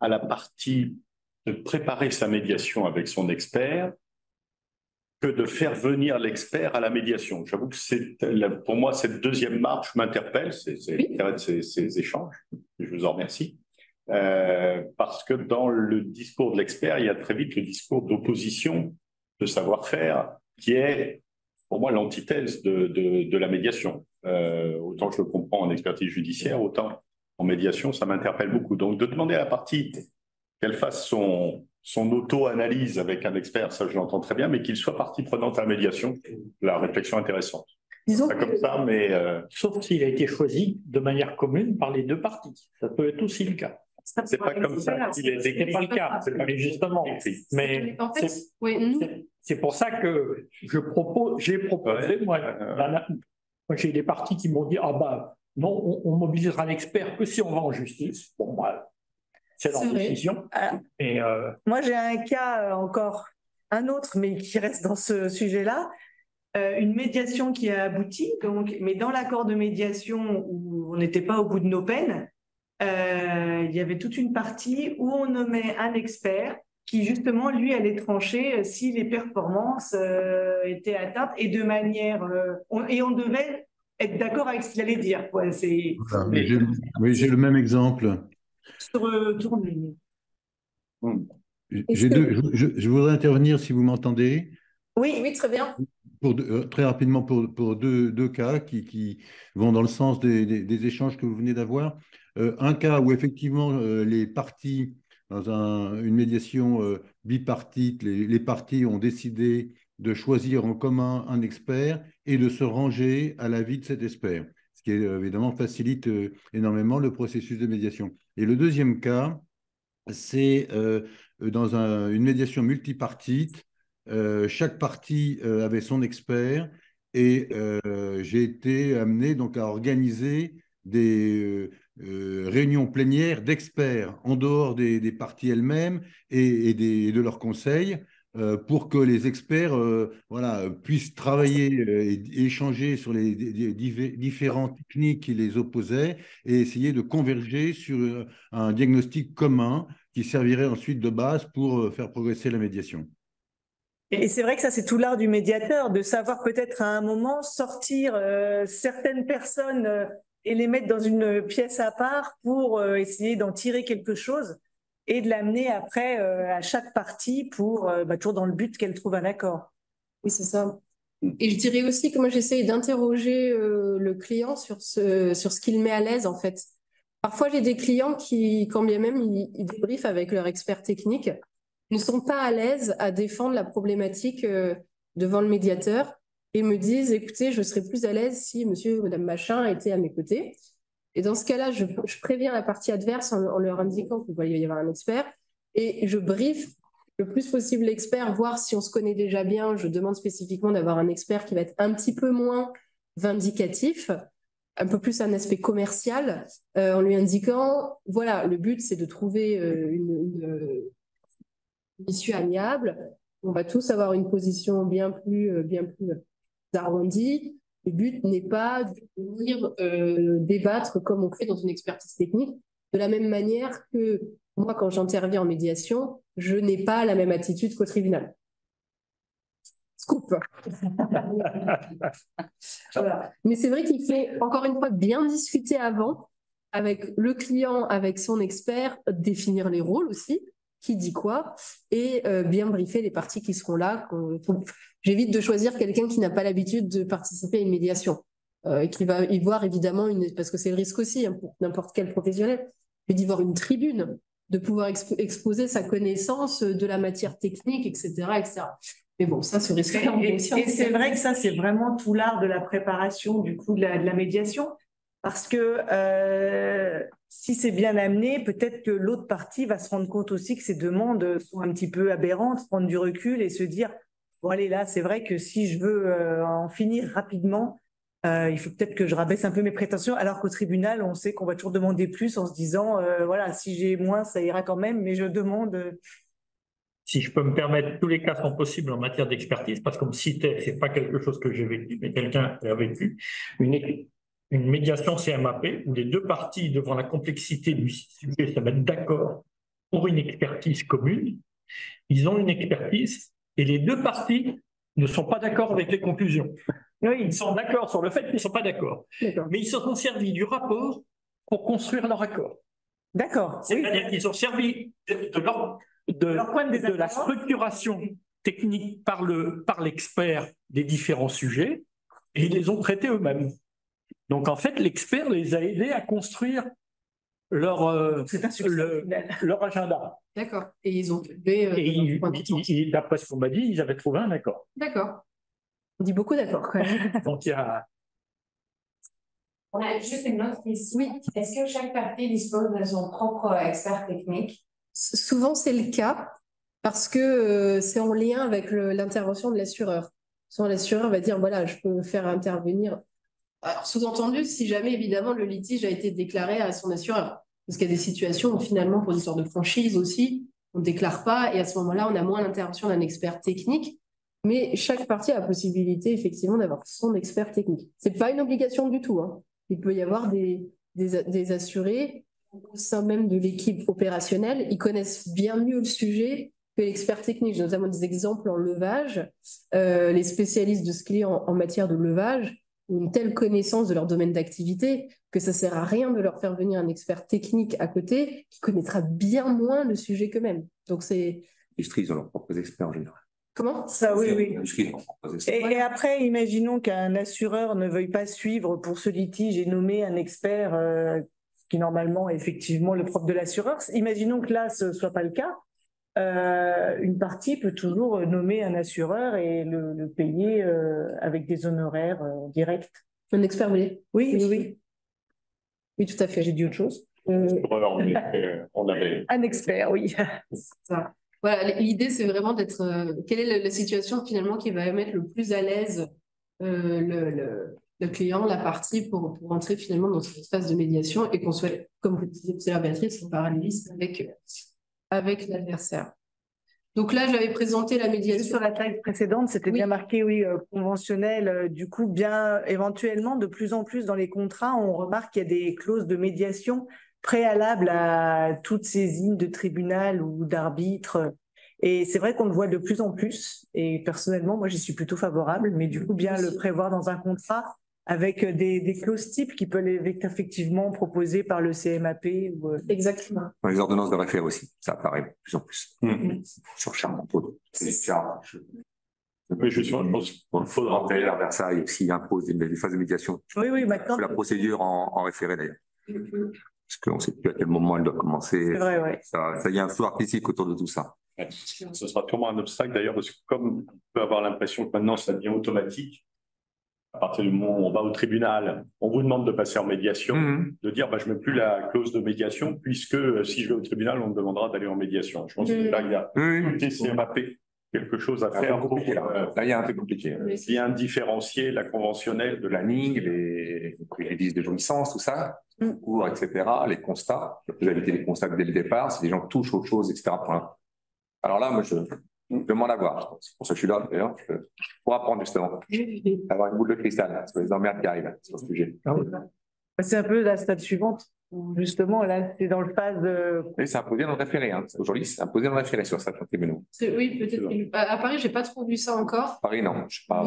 À la partie de préparer sa médiation avec son expert que de faire venir l'expert à la médiation. J'avoue que pour moi, cette deuxième marche m'interpelle, c'est l'intérêt de ces échanges. Je vous en remercie. Parce que dans le discours de l'expert, il y a très vite le discours d'opposition, de savoir-faire, qui est pour moi l'antithèse de la médiation. Autant je le comprends en expertise judiciaire, autant en médiation, ça m'interpelle beaucoup. Donc de demander à la partie qu'elle fasse son auto-analyse avec un expert, ça je l'entends très bien, mais qu'il soit partie prenante à la médiation, la réflexion intéressante.
Disons
pas comme ça, mais...
Sauf s'il a été choisi de manière commune par les 2 parties. Ça peut être aussi le cas.
C'est pas comme ça qu'il est
C'est pas le cas, mais justement. Mais
En fait, oui, nous,
c'est pour ça que j'ai proposé, moi, j'ai des partis qui m'ont dit, ah bah, non, on mobilisera l'expert que si on va en justice. Bon, bah, c'est leur décision. Et,
moi, j'ai un cas encore, un autre, mais qui reste dans ce sujet-là. Une médiation qui a abouti, donc, mais dans l'accord de médiation où on n'était pas au bout de nos peines, il y avait toute une partie où on nommait un expert qui justement, lui, allait trancher si les performances étaient atteintes et de manière... et on devait être d'accord avec ce qu'il allait dire. Ouais, c'est
Voilà, oui, j'ai le même exemple.
sur tourner.
Je voudrais intervenir si vous m'entendez.
Oui,
oui, très bien.
Très rapidement pour deux cas qui vont dans le sens des échanges que vous venez d'avoir. Un cas où effectivement les parties, dans une médiation bipartite, les parties ont décidé de choisir en commun un expert et de se ranger à l'avis de cet expert, ce qui évidemment facilite énormément le processus de médiation. Et le deuxième cas, c'est dans une médiation multipartite. Chaque partie avait son expert et j'ai été amené donc à organiser des réunions plénières d'experts en dehors des parties elles-mêmes et de leurs conseils pour que les experts voilà, puissent travailler et échanger sur les différentes techniques qui les opposaient et essayer de converger sur un diagnostic commun qui servirait ensuite de base pour faire progresser la médiation.
et c'est vrai que ça, c'est tout l'art du médiateur, de savoir peut-être à un moment sortir certaines personnes et les mettre dans une pièce à part pour essayer d'en tirer quelque chose et de l'amener après à chaque partie pour toujours dans le but qu'elle trouve un accord.
Oui, c'est ça. Et je dirais aussi que moi, j'essaye d'interroger le client sur ce qu'il met à l'aise, en fait. Parfois, j'ai des clients qui, quand bien même ils débriefent avec leur expert technique, ne sont pas à l'aise à défendre la problématique devant le médiateur et me disent, écoutez, je serais plus à l'aise si monsieur ou madame machin était à mes côtés. Et dans ce cas-là, je préviens la partie adverse en leur indiquant qu'il va y avoir un expert et je briefe le plus possible l'expert, voir si on se connaît déjà bien. Je demande spécifiquement d'avoir un expert qui va être un petit peu moins vindicatif, un peu plus un aspect commercial, en lui indiquant, voilà, le but c'est de trouver une issue amiable. On va tous avoir une position bien plus arrondie. Le but n'est pas de venir débattre comme on fait dans une expertise technique, de la même manière que moi, quand j'interviens en médiation, je n'ai pas la même attitude qu'au tribunal. Scoop. Voilà. Mais c'est vrai qu'il faut, encore une fois, bien discuter avant avec le client, avec son expert, définir les rôles aussi, qui dit quoi, et bien briefer les parties qui seront là. J'évite de choisir quelqu'un qui n'a pas l'habitude de participer à une médiation, qui va y voir évidemment, parce que c'est le risque aussi, hein, pour n'importe quel professionnel, mais d'y voir une tribune, de pouvoir exposer sa connaissance de la matière technique, etc. etc. Mais bon, ça, ce risque.
Et c'est vrai que ça, c'est vraiment tout l'art de la préparation, du coup, de la médiation. Parce que si c'est bien amené, peut-être que l'autre partie va se rendre compte aussi que ces demandes sont un petit peu aberrantes, prendre du recul et se dire, bon allez là, c'est vrai que si je veux en finir rapidement, il faut peut-être que je rabaisse un peu mes prétentions, alors qu'au tribunal, on sait qu'on va toujours demander plus en se disant, voilà, si j'ai moins, ça ira quand même, mais je demande...
Si je peux me permettre, tous les cas sont possibles en matière d'expertise, parce que comme citait, c'est pas quelque chose que j'ai vécu, mais quelqu'un a vécu, une médiation CMAP où les deux parties, devant la complexité du sujet, se mettent d'accord pour une expertise commune. Ils ont une expertise et les deux parties ne sont pas d'accord avec les conclusions.
Oui.
Ils sont d'accord sur le fait, mais ils ne sont pas d'accord. Mais ils se sont servis du rapport pour construire leur accord.
D'accord.
C'est-à-dire qu'ils ont servi de la structuration technique par l'expert des différents sujets et ils les ont traités eux-mêmes. Donc en fait, l'expert les a aidés à construire leur agenda.
D'accord. Et ils ont trouvé.
Et d'après ce qu'on m'a dit, ils avaient trouvé un accord.
D'accord. On dit beaucoup d'accord quand même.
Donc il y a.
On a juste une autre question.
Oui.
Est-ce que chaque partie dispose de son propre expert technique?
Souvent, c'est le cas parce que c'est en lien avec l'intervention de l'assureur. Souvent, l'assureur va dire, voilà, je peux faire intervenir. Alors, sous-entendu, si jamais, évidemment, le litige a été déclaré à son assureur. Parce qu'il y a des situations où, finalement, pour l'histoire de franchise aussi, on ne déclare pas et à ce moment-là, on a moins l'intervention d'un expert technique. Mais chaque partie a la possibilité, effectivement, d'avoir son expert technique. Ce n'est pas une obligation du tout, hein. Il peut y avoir des assurés au sein même de l'équipe opérationnelle. Ils connaissent bien mieux le sujet que l'expert technique. J'ai notamment des exemples en levage. Les spécialistes de ce client en matière de levage ont une telle connaissance de leur domaine d'activité que ça ne sert à rien de leur faire venir un expert technique à côté qui connaîtra bien moins le sujet qu'eux-mêmes. Donc, c'est...
Ils ont leurs propres experts en général.
Comment?
Ça, oui, oui.
Ils ont leurs propres experts.
Et après, imaginons qu'un assureur ne veuille pas suivre pour ce litige et nommer un expert qui normalement est effectivement le propre de l'assureur. Imaginons que là, ce ne soit pas le cas. Une partie peut toujours nommer un assureur et le payer avec des honoraires directs.
Un expert, vous voulez?
Oui, oui, oui.
Oui, tout à fait.
J'ai dit autre chose.
On avait.
Un expert, oui.
Ça. Voilà, l'idée, c'est vraiment d'être... quelle est la situation finalement qui va mettre le plus à l'aise le client, la partie, pour entrer finalement dans cette phase de médiation et qu'on soit, comme vous disiez tout à l'heure, Béatrice, en parallélisme avec l'adversaire. Donc là, j'avais présenté la médiation.
Sur la slide précédente, c'était bien marqué, oui, conventionnel. Du coup, bien éventuellement, de plus en plus dans les contrats, on remarque qu'il y a des clauses de médiation préalables à toute saisine de tribunal ou d'arbitre. Et c'est vrai qu'on le voit de plus en plus. Et personnellement, moi, j'y suis plutôt favorable. Mais du coup, bien le prévoir dans un contrat avec des clauses types qui peuvent être effectivement proposées par le CMAP.
Exactement.
Dans les ordonnances de référé aussi, ça apparaît de plus en plus. Sur Charmant.
Oui, je pense qu'il faudra.
À Versailles aussi impose des phases de médiation.
Oui, oui, maintenant.
La procédure en référé d'ailleurs. Parce qu'on ne sait plus à quel moment elle doit commencer.
C'est vrai, ouais.
Ça, il y a un flou artistique autour de tout ça.
Ce sera sûrement un obstacle d'ailleurs, parce que comme on peut avoir l'impression que maintenant ça devient automatique, à partir du moment où on va au tribunal, on vous demande de passer en médiation, de dire je ne mets plus la clause de médiation, puisque si je vais au tribunal, on me demandera d'aller en médiation. Je pense que là, il y a CMAP, quelque chose à faire.
Là, il y a un peu compliqué.
Bien différencier la conventionnelle de la
planning, les listes de jouissance, tout ça, cours, etc., les constats. Vous éviter les constats dès le départ, si les gens touchent autre chose, etc. Alors là, moi, je demande à voir. C'est pour ça que je suis là, d'ailleurs. Pour apprendre, justement. Avoir une boule de cristal sur les emmerdes qui arrivent sur ce sujet.
C'est un peu la stade suivante. Justement, là, c'est dans le phase de...
Oui, c'est imposé dans le référé. Aujourd'hui, c'est imposé dans le référé sur certains tribunaux.
Oui, peut-être. À Paris, je n'ai pas trop vu ça encore.
À Paris, non. Je sais pas.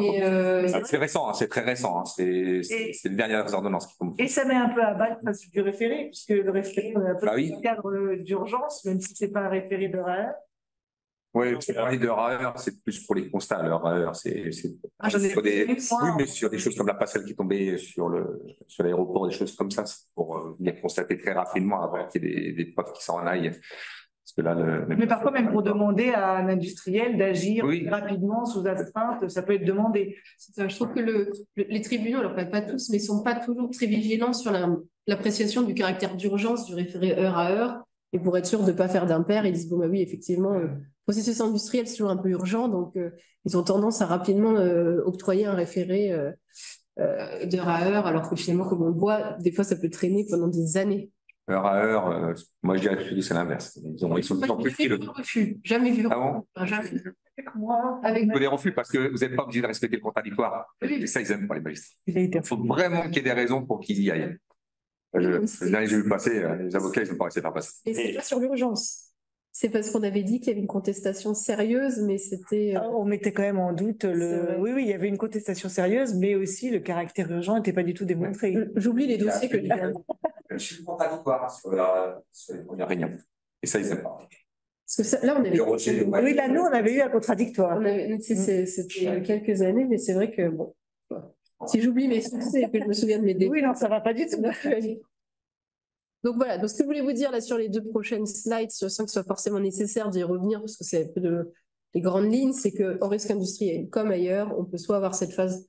C'est récent, c'est très récent. C'est les dernières ordonnances qui tombent.
Et ça met un peu à bas le principe du référé, puisque le référé, on a un peu le cadre d'urgence, même si ce n'est pas un référé de RAE.
Oui, parler de RAE, c'est plus pour les constats. Le RAE, c'est sur mais sur des choses comme la passerelle qui est tombée sur l'aéroport, des choses comme ça, c'est pour venir constater très rapidement avant qu'il y ait des preuves qui s'en aillent. Parce que là,
mais parfois, même pour demander à un industriel d'agir rapidement sous astreinte, ça peut être demandé.
Je trouve que les tribunaux, alors pas tous, mais ils ne sont pas toujours très vigilants sur l'appréciation du caractère d'urgence du référé heure à heure. Et pour être sûr de ne pas faire d'impair, ils disent oui, effectivement, processus industriel, c'est toujours un peu urgent, donc ils ont tendance à rapidement octroyer un référé d'heure à heure, alors que finalement, comme on le voit, des fois, ça peut traîner pendant des années.
Heure à heure, moi je dirais que c'est l'inverse. Ils sont de plus en plus frileux.
Jamais vu.
Ah bon?
Jamais.
Vous les refus parce que vous n'êtes pas obligé de respecter le contradictoire. Et ça, ils aiment pas les magistrats. Il faut vraiment qu'il y ait des raisons pour qu'ils y aillent. Le dernier que j'ai vu passer, les avocats, ils n'ont pas resté faire passer.
Et c'est pas sur l'urgence. C'est parce qu'on avait dit qu'il y avait une contestation sérieuse, mais c'était...
On mettait quand même en doute Oui, il y avait une contestation sérieuse, mais aussi le caractère urgent n'était pas du tout démontré.
J'oublie les dossiers que
je suis contradictoire sur les premières réunions. Et ça, ils n'aiment pas.
Parce que là, on avait...
Oui, là, nous, on avait eu un contradictoire.
C'était il y a quelques années, mais c'est vrai que, bon, si j'oublie mes succès et que je me souviens de mes défauts...
Oui, non, ça ne va pas du tout.
Donc voilà, donc ce que je voulais vous dire là sur les 2 prochaines slides, sans que ce soit forcément nécessaire d'y revenir, parce que c'est un peu les grandes lignes, c'est qu'en risque industriel, comme ailleurs, on peut soit avoir cette phase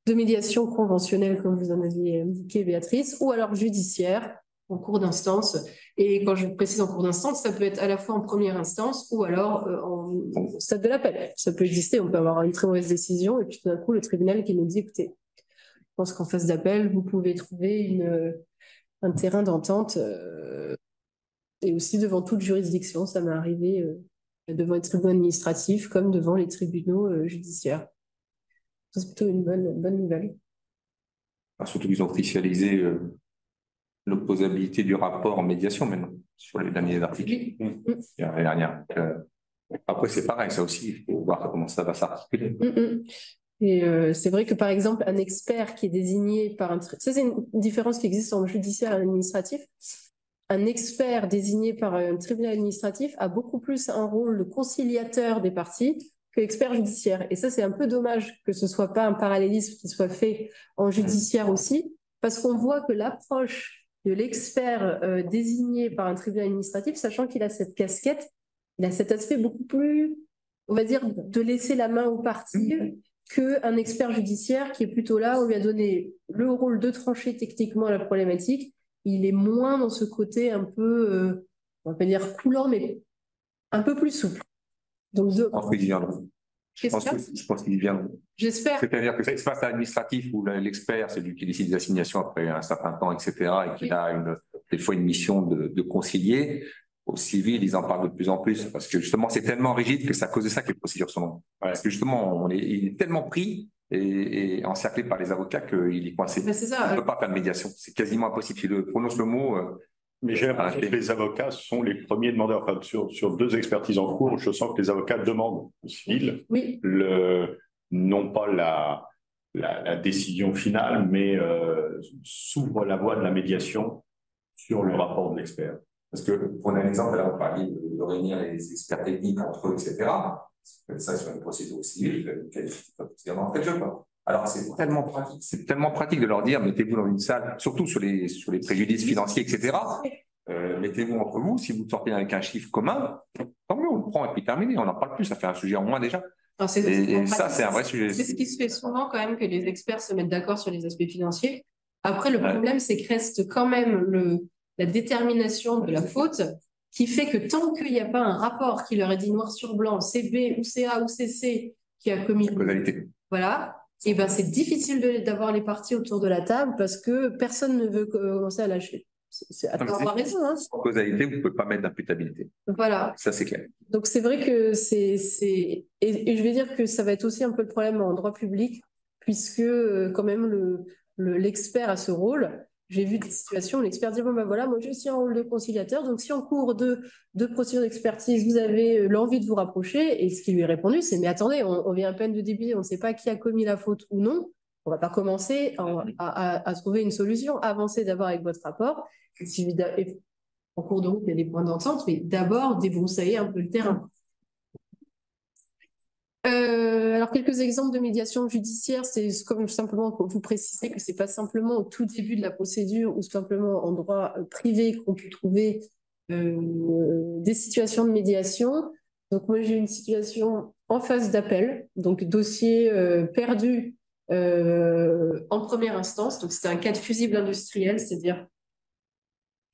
de médiation conventionnelle, comme vous en aviez indiqué, Béatrice, ou alors judiciaire, en cours d'instance. Et quand je précise en cours d'instance, ça peut être à la fois en première instance ou alors en stade de l'appel. Ça peut exister, on peut avoir une très mauvaise décision et puis tout d'un coup, le tribunal qui nous dit, écoutez, je pense qu'en phase d'appel, vous pouvez trouver un terrain d'entente et aussi devant toute juridiction. Ça m'est arrivé devant les tribunaux administratifs comme devant les tribunaux judiciaires. C'est plutôt une bonne nouvelle.
Surtout qu'ils ont officialisé l'opposabilité du rapport en médiation maintenant, sur les derniers articles. L'année dernière. Après, c'est pareil, ça aussi, il faut voir comment ça va s'articuler.
Et c'est vrai que, par exemple, un expert qui est désigné par un... Ça, c'est une différence qui existe entre judiciaire et administratif. Un expert désigné par un tribunal administratif a beaucoup plus un rôle de conciliateur des parties que l'expert judiciaire. Et ça, c'est un peu dommage que ce ne soit pas un parallélisme qui soit fait en judiciaire aussi, parce qu'on voit que l'approche de l'expert désigné par un tribunal administratif, sachant qu'il a cette casquette, il a cet aspect beaucoup plus, on va dire, de laisser la main aux parties qu'un expert judiciaire qui est plutôt là, on lui a donné le rôle de trancher techniquement la problématique. Il est moins dans ce côté un peu, on va pas dire coulant, mais un peu plus souple. Donc,
je pense qu'ils viendront. Je pense qu'ils viendront.
J'espère.
C'est-à-dire que l'espace administratif où l'expert, c'est lui qui décide des assignations après un certain temps, etc., et qu'il a des fois une mission de concilier. Au civil, ils en parlent de plus en plus parce que justement, c'est tellement rigide que c'est à cause de ça que les procédures sont longues. Parce que justement, il est tellement pris et encerclé par les avocats qu'il est coincé.
Ben, c'est ça.
Il ne peut pas faire de médiation. C'est quasiment impossible. S'il prononce le mot.
Mais j'ai l'impression que les avocats sont les premiers demandeurs. Enfin, sur 2 expertises en cours, je sens que les avocats demandent au civil, non pas la décision finale, mais s'ouvre la voie de la médiation sur le rapport de l'expert.
Parce que, pour un exemple, là, on parlait de réunir les experts techniques entre eux, etc. Ça, sur une procédure civile, c'est d'entrée de jeu, quoi. Alors, c'est tellement pratique. C'est tellement pratique de leur dire, mettez-vous dans une salle, surtout sur les préjudices financiers, etc. Mettez-vous entre vous. Si vous sortez avec un chiffre commun, tant mieux, on le prend et puis terminé. On n'en parle plus. Ça fait un sujet en moins déjà.
Alors,
et ça, c'est un vrai sujet.
C'est ce qui se fait souvent quand même, que les experts se mettent d'accord sur les aspects financiers. Après, le problème, c'est que reste quand même la détermination de la faute qui fait que tant qu'il n'y a pas un rapport qui leur est dit noir sur blanc, c'est B ou c'est A ou c'est C qui a commis... Voilà. Et ben c'est difficile d'avoir les parties autour de la table parce que personne ne veut commencer à lâcher. C'est à avoir raison. Hein.
En causalité, vous ne pouvez pas mettre d'imputabilité.
Voilà.
Ça, c'est clair.
Donc, c'est vrai que et je vais dire que ça va être aussi un peu le problème en droit public, puisque quand même l'expert a ce rôle. J'ai vu des situations où l'expert dit, bon ben voilà, moi je suis en rôle de conciliateur, donc si en cours de procédure d'expertise, vous avez l'envie de vous rapprocher, et ce qui lui est répondu, c'est, mais attendez, on vient à peine de débuter, on ne sait pas qui a commis la faute ou non, on ne va pas commencer à trouver une solution, avancez d'abord avec votre rapport, et en cours de route, il y a des points d'entente, mais d'abord débroussailler un peu le terrain. Alors, quelques exemples de médiation judiciaire, c'est comme simplement pour vous préciser que ce n'est pas simplement au tout début de la procédure ou simplement en droit privé qu'on peut trouver des situations de médiation. Donc, moi, j'ai une situation en phase d'appel, donc dossier perdu en première instance. Donc, c'était un cas de fusible industriel, c'est-à-dire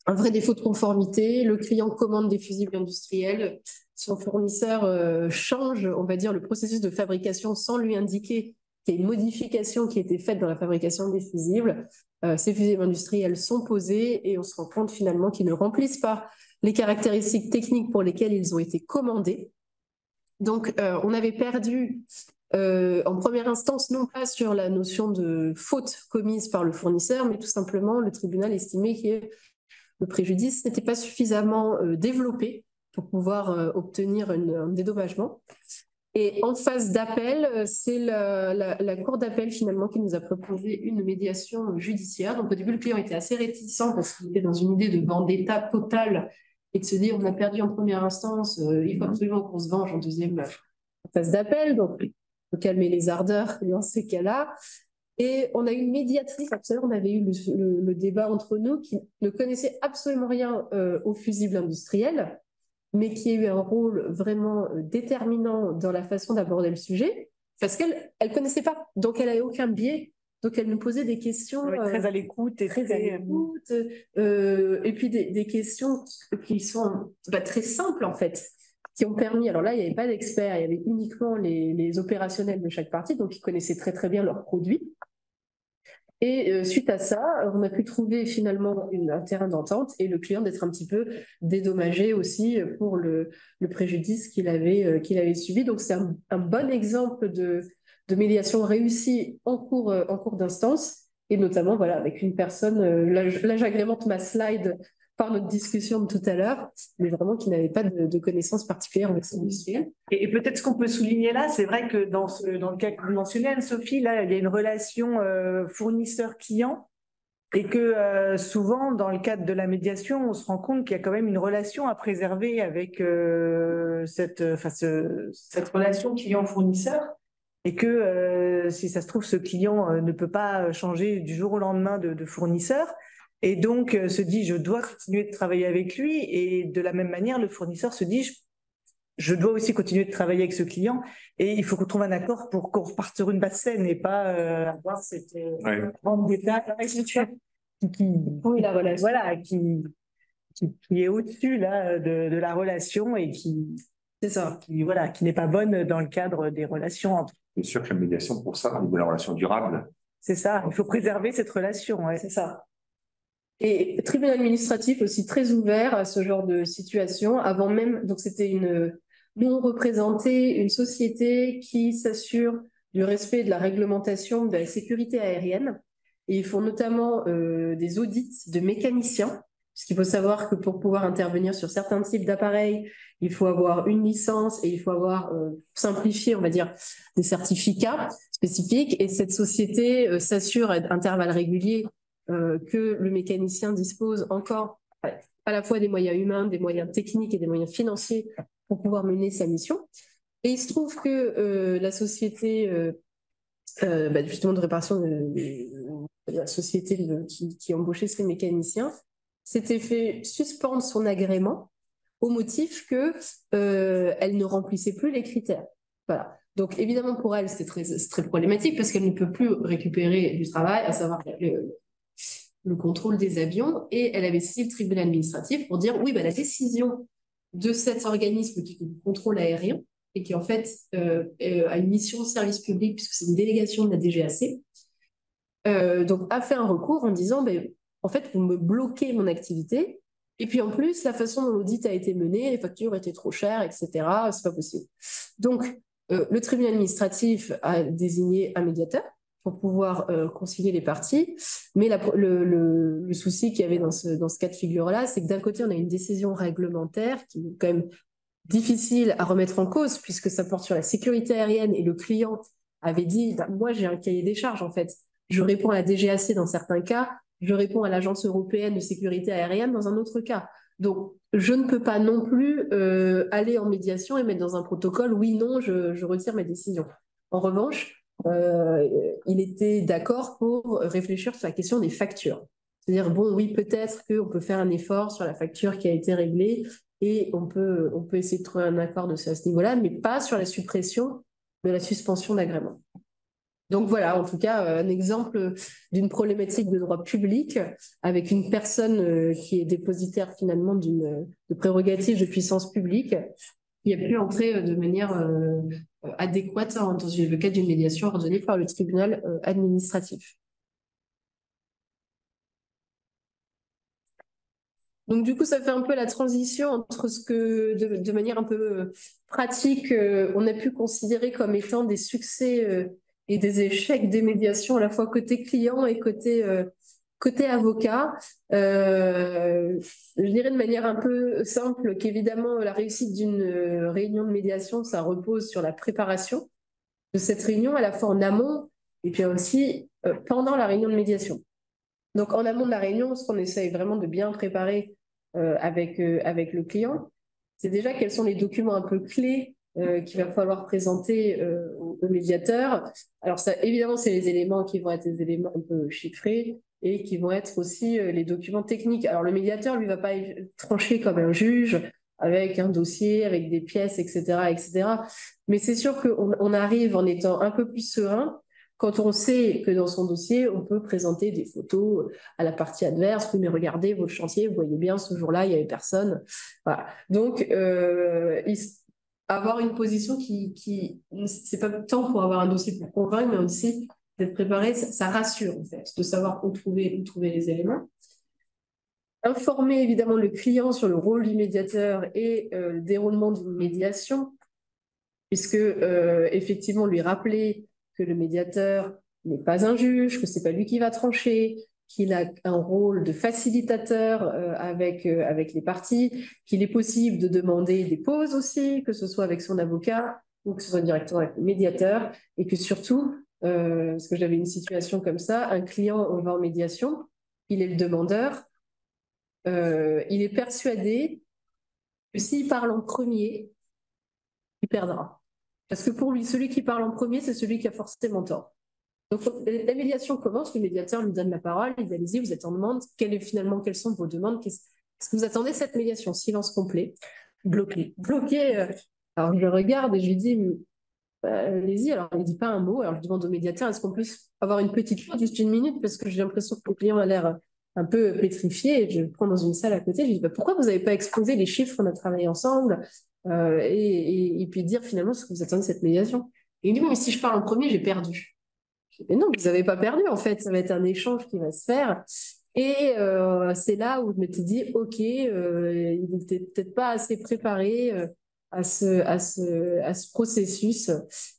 un vrai défaut de conformité. Le client commande des fusibles industriels. Son fournisseur change, on va dire, le processus de fabrication sans lui indiquer qu'il y a une modification qui a été faite dans la fabrication des fusibles. Ces fusibles industriels sont posés et on se rend compte finalement qu'ils ne remplissent pas les caractéristiques techniques pour lesquelles ils ont été commandés. Donc, on avait perdu en première instance, non pas sur la notion de faute commise par le fournisseur, mais tout simplement le tribunal estimait que le préjudice n'était pas suffisamment développé pour pouvoir obtenir un dédommagement. Et en phase d'appel, c'est la cour d'appel finalement qui nous a proposé une médiation judiciaire. Donc au début, le client était assez réticent parce qu'il était dans une idée de vendetta totale et de se dire on a perdu en première instance, il faut absolument qu'on se venge en deuxième phase d'appel. Donc il faut calmer les ardeurs dans ces cas-là. Et on a une médiatrice, absolument, on avait eu le débat entre nous, qui ne connaissait absolument rien au fusible industriel, mais qui a eu un rôle vraiment déterminant dans la façon d'aborder le sujet, parce qu'elle ne connaissait pas, donc elle n'avait aucun biais Donc, elle nous posait des questions.
Très à l'écoute. Et
très à l'écoute. Et puis, des questions qui sont très simples, en fait, qui ont permis. Alors là, il n'y avait pas d'experts, il y avait uniquement les opérationnels de chaque partie, donc ils connaissaient très, très bien leurs produits. Et suite à ça, on a pu trouver finalement un terrain d'entente et le client d'être un petit peu dédommagé aussi pour le préjudice qu'il avait subi. Donc, c'est un bon exemple de médiation réussie en cours d'instance. Et notamment, voilà, avec une personne, là j'agrémente ma slide par notre discussion de tout à l'heure, mais vraiment qui n'avait pas de connaissances particulières en médecine industrielle.
Et peut-être ce qu'on peut souligner là, c'est vrai que dans le cas que vous mentionnez, Anne-Sophie, là, il y a une relation fournisseur-client et que souvent, dans le cadre de la médiation, on se rend compte qu'il y a quand même une relation à préserver avec cette relation client-fournisseur et que si ça se trouve, ce client ne peut pas changer du jour au lendemain de fournisseur. Et donc, se dit, je dois continuer de travailler avec lui. Et de la même manière, le fournisseur se dit, je dois aussi continuer de travailler avec ce client. Et il faut qu'on trouve un accord pour qu'on reparte sur une base saine et pas avoir cette grande détail qui est au-dessus là de la relation et qui n'est pas bonne dans le cadre des relations entre.
C'est sûr que la médiation, pour ça, au niveau de la relation durable.
C'est ça, il faut préserver cette relation.
C'est ça. Et tribunal administratif aussi très ouvert à ce genre de situation. Avant même, donc c'était nous on représentait une société qui s'assure du respect de la réglementation de la sécurité aérienne. Et ils font notamment des audits de mécaniciens, puisqu'il faut savoir que pour pouvoir intervenir sur certains types d'appareils, il faut avoir une licence et il faut avoir, simplifié, on va dire, des certificats spécifiques. Et cette société s'assure à intervalles réguliers que le mécanicien dispose encore à la fois des moyens humains, des moyens techniques et des moyens financiers pour pouvoir mener sa mission. Et il se trouve que la société justement de réparation la société qui embauchait ces mécaniciens s'était fait suspendre son agrément au motif que elle ne remplissait plus les critères. Voilà. Donc évidemment pour elle c'est très problématique parce qu'elle ne peut plus récupérer du travail, à savoir le contrôle des avions, et elle avait saisi le tribunal administratif pour dire oui, la décision de cet organisme qui fait du contrôle aérien et qui en fait a une mission de service public puisque c'est une délégation de la DGAC, donc a fait un recours en disant en fait vous me bloquez mon activité et puis en plus la façon dont l'audit a été mené, les factures étaient trop chères, etc. C'est pas possible. Donc le tribunal administratif a désigné un médiateur pour pouvoir concilier les parties. Mais le souci qu'il y avait dans ce cas de figure-là, c'est que d'un côté, on a une décision réglementaire qui est quand même difficile à remettre en cause puisque ça porte sur la sécurité aérienne et le client avait dit moi, j'ai un cahier des charges, en fait. Je réponds à la DGAC dans certains cas, je réponds à l'Agence européenne de sécurité aérienne dans un autre cas. Donc, je ne peux pas non plus aller en médiation et mettre dans un protocole oui, non, je retire mes décisions. En revanche, il était d'accord pour réfléchir sur la question des factures. C'est-à-dire, oui, peut-être qu'on peut faire un effort sur la facture qui a été réglée et on peut essayer de trouver un accord à ce niveau-là, mais pas sur la suppression de la suspension d'agrément. Donc voilà, en tout cas, un exemple d'une problématique de droit public avec une personne qui est dépositaire finalement de prérogatives de puissance publique qui a pu entrer de manière adéquate dans le cadre d'une médiation ordonnée par le tribunal administratif. Donc du coup, ça fait un peu la transition entre ce que, de manière un peu pratique, on a pu considérer comme étant des succès et des échecs des médiations, à la fois côté client et côté avocat. Je dirais de manière un peu simple qu'évidemment, la réussite d'une réunion de médiation, ça repose sur la préparation de cette réunion, à la fois en amont et puis aussi pendant la réunion de médiation. Donc, en amont de la réunion, ce qu'on essaye vraiment de bien préparer avec le client, c'est déjà quels sont les documents un peu clés qu'il va falloir présenter au médiateur. Alors, ça, évidemment, c'est les éléments qui vont être des éléments un peu chiffrés et qui vont être aussi les documents techniques. Alors, le médiateur, lui, ne va pas trancher comme un juge avec un dossier, avec des pièces, etc., etc. Mais c'est sûr qu'on arrive en étant un peu plus serein quand on sait que dans son dossier, on peut présenter des photos à la partie adverse, mais regardez votre chantier, vous voyez bien, ce jour-là, il n'y avait personne. Voilà. Donc, avoir une position qui c'est pas tant pour avoir un dossier pour convaincre, mais aussi d'être préparé, ça rassure, en fait, de savoir où trouver les éléments. Informer évidemment le client sur le rôle du médiateur et le déroulement d'une médiation, puisque effectivement lui rappeler que le médiateur n'est pas un juge, que c'est pas lui qui va trancher, qu'il a un rôle de facilitateur avec les parties, qu'il est possible de demander des pauses aussi, que ce soit avec son avocat ou que ce soit directement avec le médiateur, et que surtout, parce que j'avais une situation comme ça, un client, on va en médiation, il est le demandeur, il est persuadé que s'il parle en premier, il perdra. Parce que pour lui, celui qui parle en premier, c'est celui qui a forcément tort. Donc, la médiation commence, le médiateur lui donne la parole, il dit allez-y, vous êtes en demande, quelles sont vos demandes, est-ce que vous attendez cette médiation? Silence complet. Bloqué. Alors, je le regarde et je lui dis allez-y, alors il ne dit pas un mot, alors je demande au médiateur est-ce qu'on peut avoir une petite pause, juste une minute, parce que j'ai l'impression que le client a l'air un peu pétrifié, et je le prends dans une salle à côté, je lui dis pourquoi vous n'avez pas exposé les chiffres qu'on a travaillé ensemble et puis dire finalement ce que vous attendez de cette médiation. Et il me dit mais si je parle en premier, j'ai perdu. Je dis, mais non, vous n'avez pas perdu, en fait, ça va être un échange qui va se faire. Et c'est là où je m'étais dit ok, il n'était peut-être pas assez préparé à ce processus.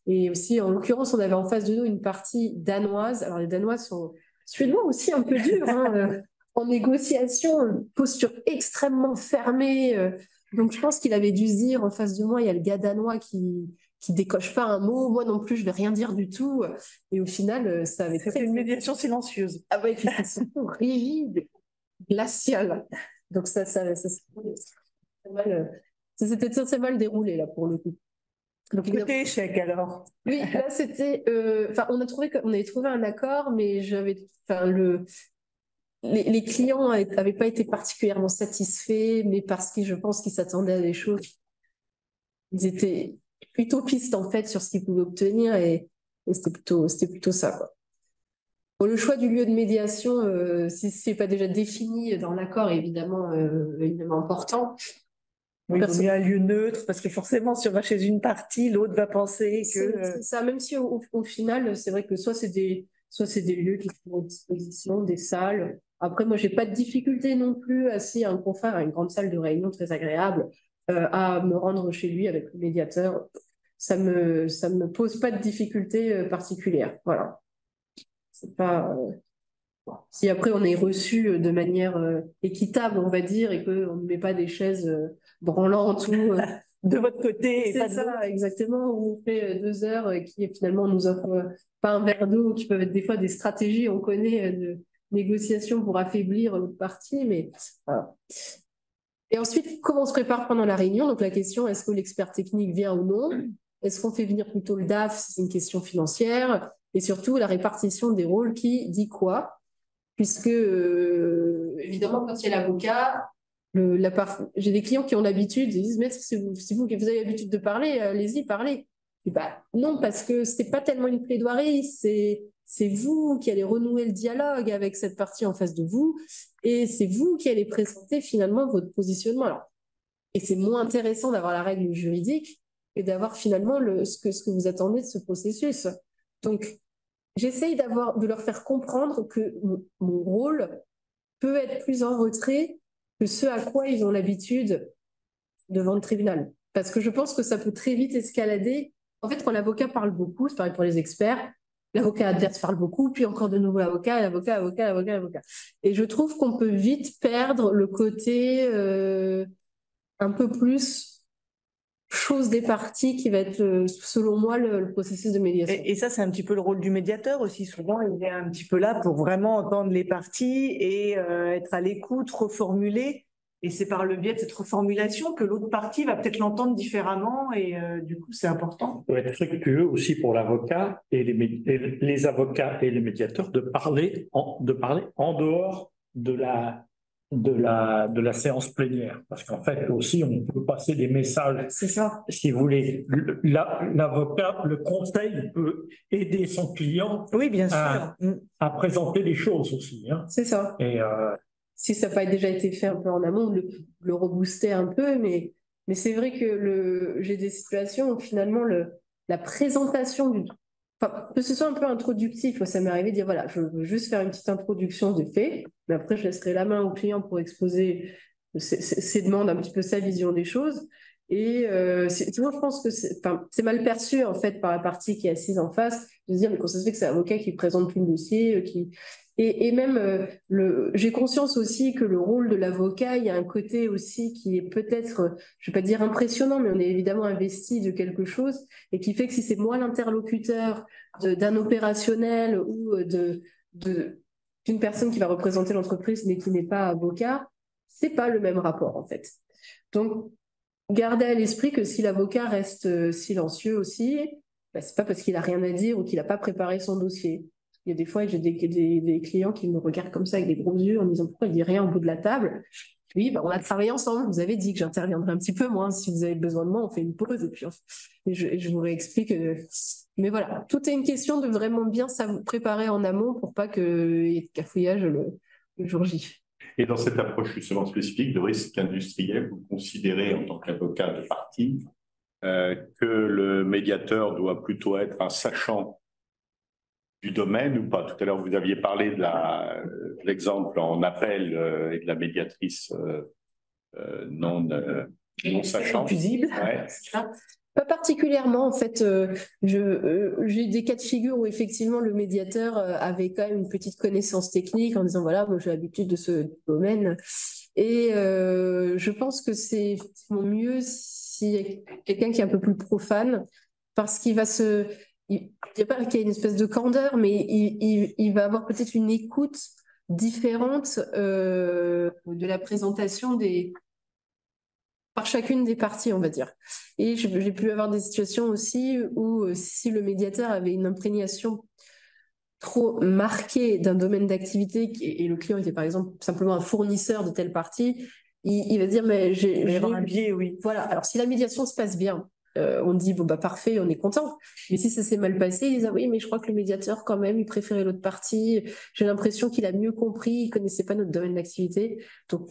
Et aussi, en l'occurrence, on avait en face de nous une partie danoise. Alors, les Danois sont suédois aussi un peu durs, hein, en négociation, posture extrêmement fermée. Donc, je pense qu'il avait dû se dire en face de moi, il y a le gars danois qui décoche pas un mot, moi non plus, je vais rien dire du tout. Et au final, ça avait
fait une médiation silencieuse.
Ah ouais, puis c'est surtout rigide, glacial. Donc ça s'était très mal déroulé là pour le coup.
Donc, côté échec alors.
Oui, là c'était, on avait trouvé un accord, mais les clients n'avaient pas été particulièrement satisfaits, mais parce que je pense qu'ils s'attendaient à des choses. Ils étaient utopistes en fait sur ce qu'ils pouvaient obtenir et c'était plutôt ça, quoi. Bon, le choix du lieu de médiation, si ce n'est pas déjà défini dans l'accord, est évidemment important.
Oui, il vaut mieux un lieu neutre, parce que forcément, si on va chez une partie, l'autre va penser que...
C'est ça, même si au final, c'est vrai que soit c'est des lieux qui sont à disposition, des salles. Après, moi, je n'ai pas de difficulté non plus, si un confrère a une grande salle de réunion très agréable, à me rendre chez lui avec le médiateur. Ça me pose pas de difficulté particulière. Voilà. C'est pas... Si après on est reçu de manière équitable, on va dire, et qu'on ne met pas des chaises branlantes ou
de votre côté.
C'est ça, exactement, où on fait 2 heures qui finalement nous offrent pas un verre d'eau, qui peuvent être des fois des stratégies, on connaît, de négociation pour affaiblir l'autre partie, mais voilà. Et ensuite, comment on se prépare pendant la réunion? Donc la question, est-ce que l'expert technique vient ou non? Est-ce qu'on fait venir plutôt le DAF si c'est une question financière? Et surtout, la répartition des rôles, qui dit quoi? Puisque, évidemment, quand il y a l'avocat, j'ai des clients qui ont l'habitude, ils disent, maître, c'est vous qui avez l'habitude de parler, allez-y, parlez. Et non, parce que ce n'est pas tellement une plaidoirie, c'est vous qui allez renouer le dialogue avec cette partie en face de vous, et c'est vous qui allez présenter finalement votre positionnement. Alors, et c'est moins intéressant d'avoir la règle juridique et d'avoir finalement ce que vous attendez de ce processus. Donc, j'essaye de leur faire comprendre que mon rôle peut être plus en retrait que ce à quoi ils ont l'habitude devant le tribunal. Parce que je pense que ça peut très vite escalader. En fait, quand l'avocat parle beaucoup, c'est pareil pour les experts, l'avocat adverse parle beaucoup, puis encore de nouveau l'avocat. Et je trouve qu'on peut vite perdre le côté un peu plus chose des parties qui va être, selon moi, le processus de médiation.
Et ça, c'est un petit peu le rôle du médiateur aussi. Souvent, il est un petit peu là pour vraiment entendre les parties et être à l'écoute, reformuler. Et c'est par le biais de cette reformulation que l'autre partie va peut-être l'entendre différemment et du coup, c'est important.
Ça doit être fructueux aussi pour l'avocat et les avocats et les médiateurs de parler en dehors de de la séance plénière. Parce qu'en fait, aussi, on peut passer des messages.
C'est ça.
Si vous voulez, l'avocat, le conseil peut aider son client
Oui, bien sûr.
à présenter les choses aussi. Hein.
C'est ça.
Et
si ça n'a pas déjà été fait un peu en amont, le rebooster un peu, mais c'est vrai que j'ai des situations où finalement la présentation enfin, que ce soit un peu introductif, ça m'est arrivé de dire voilà, je veux juste faire une petite introduction de fait, mais après je laisserai la main au client pour exposer ses demandes, un petit peu sa vision des choses. Et moi, je pense que c'est mal perçu en fait par la partie qui est assise en face, de se dire mais quand ça se fait que c'est l'avocat qui présente tout le dossier, et même j'ai conscience aussi que le rôle de l'avocat, il y a un côté aussi qui est peut-être, je ne vais pas dire impressionnant, mais on est évidemment investi de quelque chose et qui fait que si c'est moi l'interlocuteur d'un opérationnel ou d'une personne qui va représenter l'entreprise mais qui n'est pas avocat, c'est pas le même rapport en fait. Donc, gardez à l'esprit que si l'avocat reste silencieux aussi, bah, c'est pas parce qu'il a rien à dire ou qu'il n'a pas préparé son dossier. Il y a des fois, j'ai des clients qui me regardent comme ça avec des gros yeux en me disant pourquoi il dit rien au bout de la table. Oui, bah, on a travaillé ensemble. Vous avez dit que j'interviendrai un petit peu moins. Si vous avez besoin de moi, on fait une pause et puis je vous réexplique. Mais voilà, tout est une question de vraiment bien préparer en amont pour pas qu'il y ait de cafouillage le jour J.
Et dans cette approche justement spécifique de risque industriel, vous considérez en tant qu'avocat de partie que le médiateur doit plutôt être un sachant du domaine ou pas? Tout à l'heure, vous aviez parlé de l'exemple en appel et de la médiatrice non sachante.
Fusible.
Ouais.
Pas particulièrement, en fait, j'ai des cas de figure où effectivement le médiateur avait quand même une petite connaissance technique en disant voilà, moi j'ai l'habitude de ce domaine. Et je pense que c'est effectivement mieux si quelqu'un qui est un peu plus profane, parce qu'il va il n'y a pas qu'il y ait une espèce de candeur, mais il va avoir peut-être une écoute différente de la présentation par chacune des parties, on va dire. Et j'ai pu avoir des situations aussi où si le médiateur avait une imprégnation trop marquée d'un domaine d'activité et le client était par exemple simplement un fournisseur de telle partie, il va dire mais
Il va y avoir un biais, oui.
Voilà, alors si la médiation se passe bien, on dit bon bah parfait, on est content. Mais si ça s'est mal passé, ils disent ah oui mais je crois que le médiateur quand même il préférait l'autre partie. J'ai l'impression qu'il a mieux compris, il connaissait pas notre domaine d'activité. Donc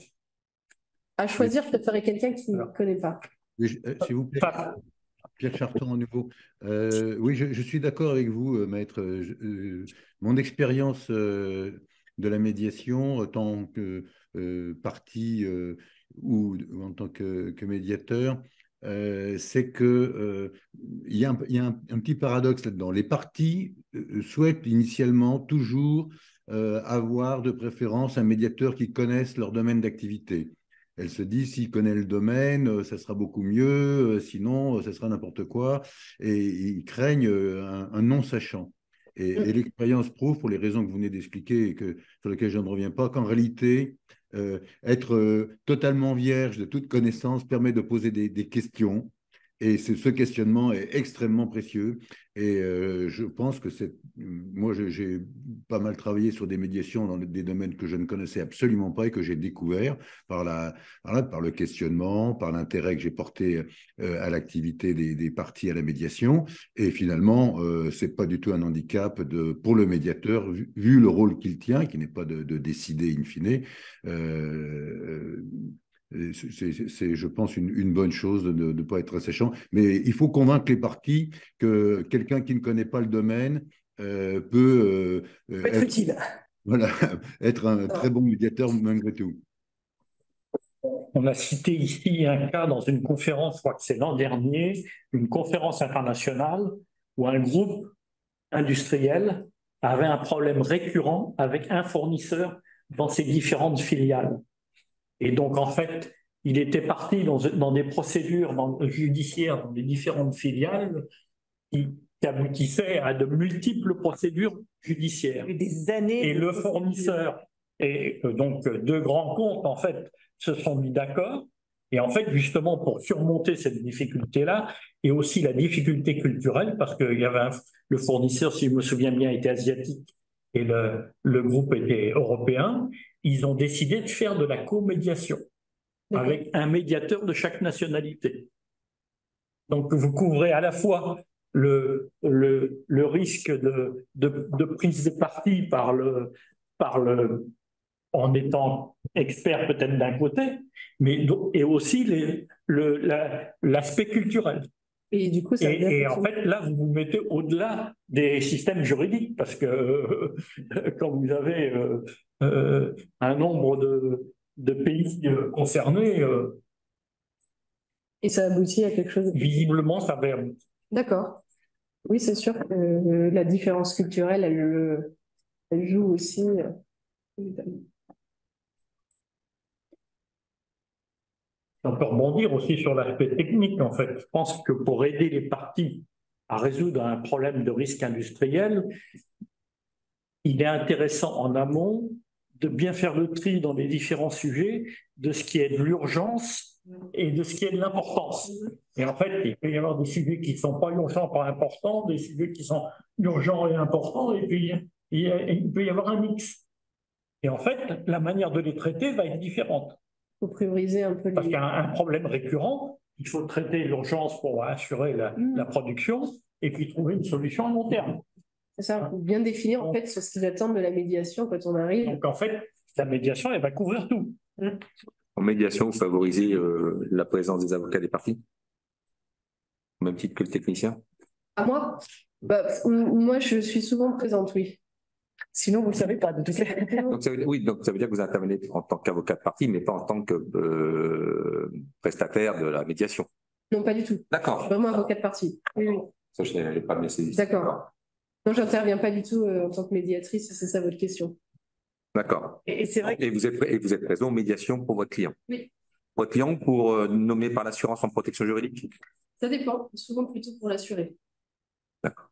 à choisir, je préférerais quelqu'un qui ne connaît pas.
S'il vous plaît, Pierre Charton à nouveau. Oui, je suis d'accord avec vous, maître. Mon expérience de la médiation, en tant que partie ou en tant que médiateur, c'est que il y a un petit paradoxe là-dedans. Les parties souhaitent initialement toujours avoir de préférence un médiateur qui connaisse leur domaine d'activité. Elle se dit, s'il connaît le domaine, ça sera beaucoup mieux, sinon, ça sera n'importe quoi. Et ils craignent un non-sachant. Et l'expérience prouve, pour les raisons que vous venez d'expliquer et sur lesquelles je ne reviens pas, qu'en réalité, être totalement vierge de toute connaissance permet de poser des questions. Et ce questionnement est extrêmement précieux. Et je pense que moi, j'ai pas mal travaillé sur des médiations dans des domaines que je ne connaissais absolument pas et que j'ai découvert par le questionnement, par l'intérêt que j'ai porté à l'activité des parties à la médiation. Et finalement, ce n'est pas du tout un handicap pour le médiateur, vu le rôle qu'il tient, qui n'est pas de décider in fine. C'est, je pense, une bonne chose de ne pas être sachant. Mais il faut convaincre les parties que quelqu'un qui ne connaît pas le domaine peut
être utile.
Voilà, être un très bon médiateur malgré tout.
On a cité ici un cas dans une conférence, je crois que c'est l'an dernier, une conférence internationale où un groupe industriel avait un problème récurrent avec un fournisseur dans ses différentes filiales. Et donc, en fait, il était parti dans des procédures judiciaires dans les différentes filiales qui aboutissaient à de multiples procédures judiciaires.
Et des années.
Et le fournisseur et donc deux grands comptes, en fait, se sont mis d'accord. Et en fait, justement, pour surmonter cette difficulté-là, et aussi la difficulté culturelle, parce que le fournisseur, si je me souviens bien, était asiatique, et le groupe était européen, ils ont décidé de faire de la co-médiation avec un médiateur de chaque nationalité. Donc, vous couvrez à la fois le risque de prise de parti en étant expert peut-être d'un côté, mais et aussi l'aspect culturel.
Et du coup,
et en fait, là, vous vous mettez au-delà des systèmes juridiques, parce que quand vous avez un nombre de pays concernés,
et ça aboutit à quelque chose.
Visiblement, ça va aboutir.
D'accord. Oui, c'est sûr que la différence culturelle, elle joue aussi.
On peut rebondir aussi sur l'aspect technique, en fait. Je pense que pour aider les parties à résoudre un problème de risque industriel, il est intéressant en amont de bien faire le tri dans les différents sujets de ce qui est de l'urgence et de ce qui est de l'importance. Et en fait, il peut y avoir des sujets qui ne sont pas urgents, pas importants, des sujets qui sont urgents et importants, et puis il peut y avoir un mix. Et en fait, la manière de les traiter va être différente.
Il faut prioriser un peu.
Parce qu'il y a un problème récurrent, il faut traiter l'urgence pour assurer la production, et puis trouver une solution à long terme.
C'est ça, il faut bien définir en fait ce qu'ils attendent de la médiation quand on arrive.
Donc en fait, la médiation, elle va couvrir tout.
En médiation, vous favorisez la présence des avocats des parties, au même titre que le technicien?
À moi, moi, je suis souvent présente, oui.
Sinon, vous ne le savez pas, de toute façon.
Donc, ça veut dire que vous intervenez en tant qu'avocat de partie, mais pas en tant que prestataire de la médiation.
Non, pas du tout.
D'accord.
Je suis vraiment avocat de partie. Oui, oui.
Ça, je n'avais pas bien saisi.
D'accord. Non, j'interviens pas du tout en tant que médiatrice, c'est ça votre question.
D'accord.
Et c'est vrai que...
Et vous êtes présent aux médiations pour votre client?
Oui.
Votre client pour nommé par l'assurance en protection juridique?
Ça dépend, souvent plutôt pour l'assuré.
D'accord.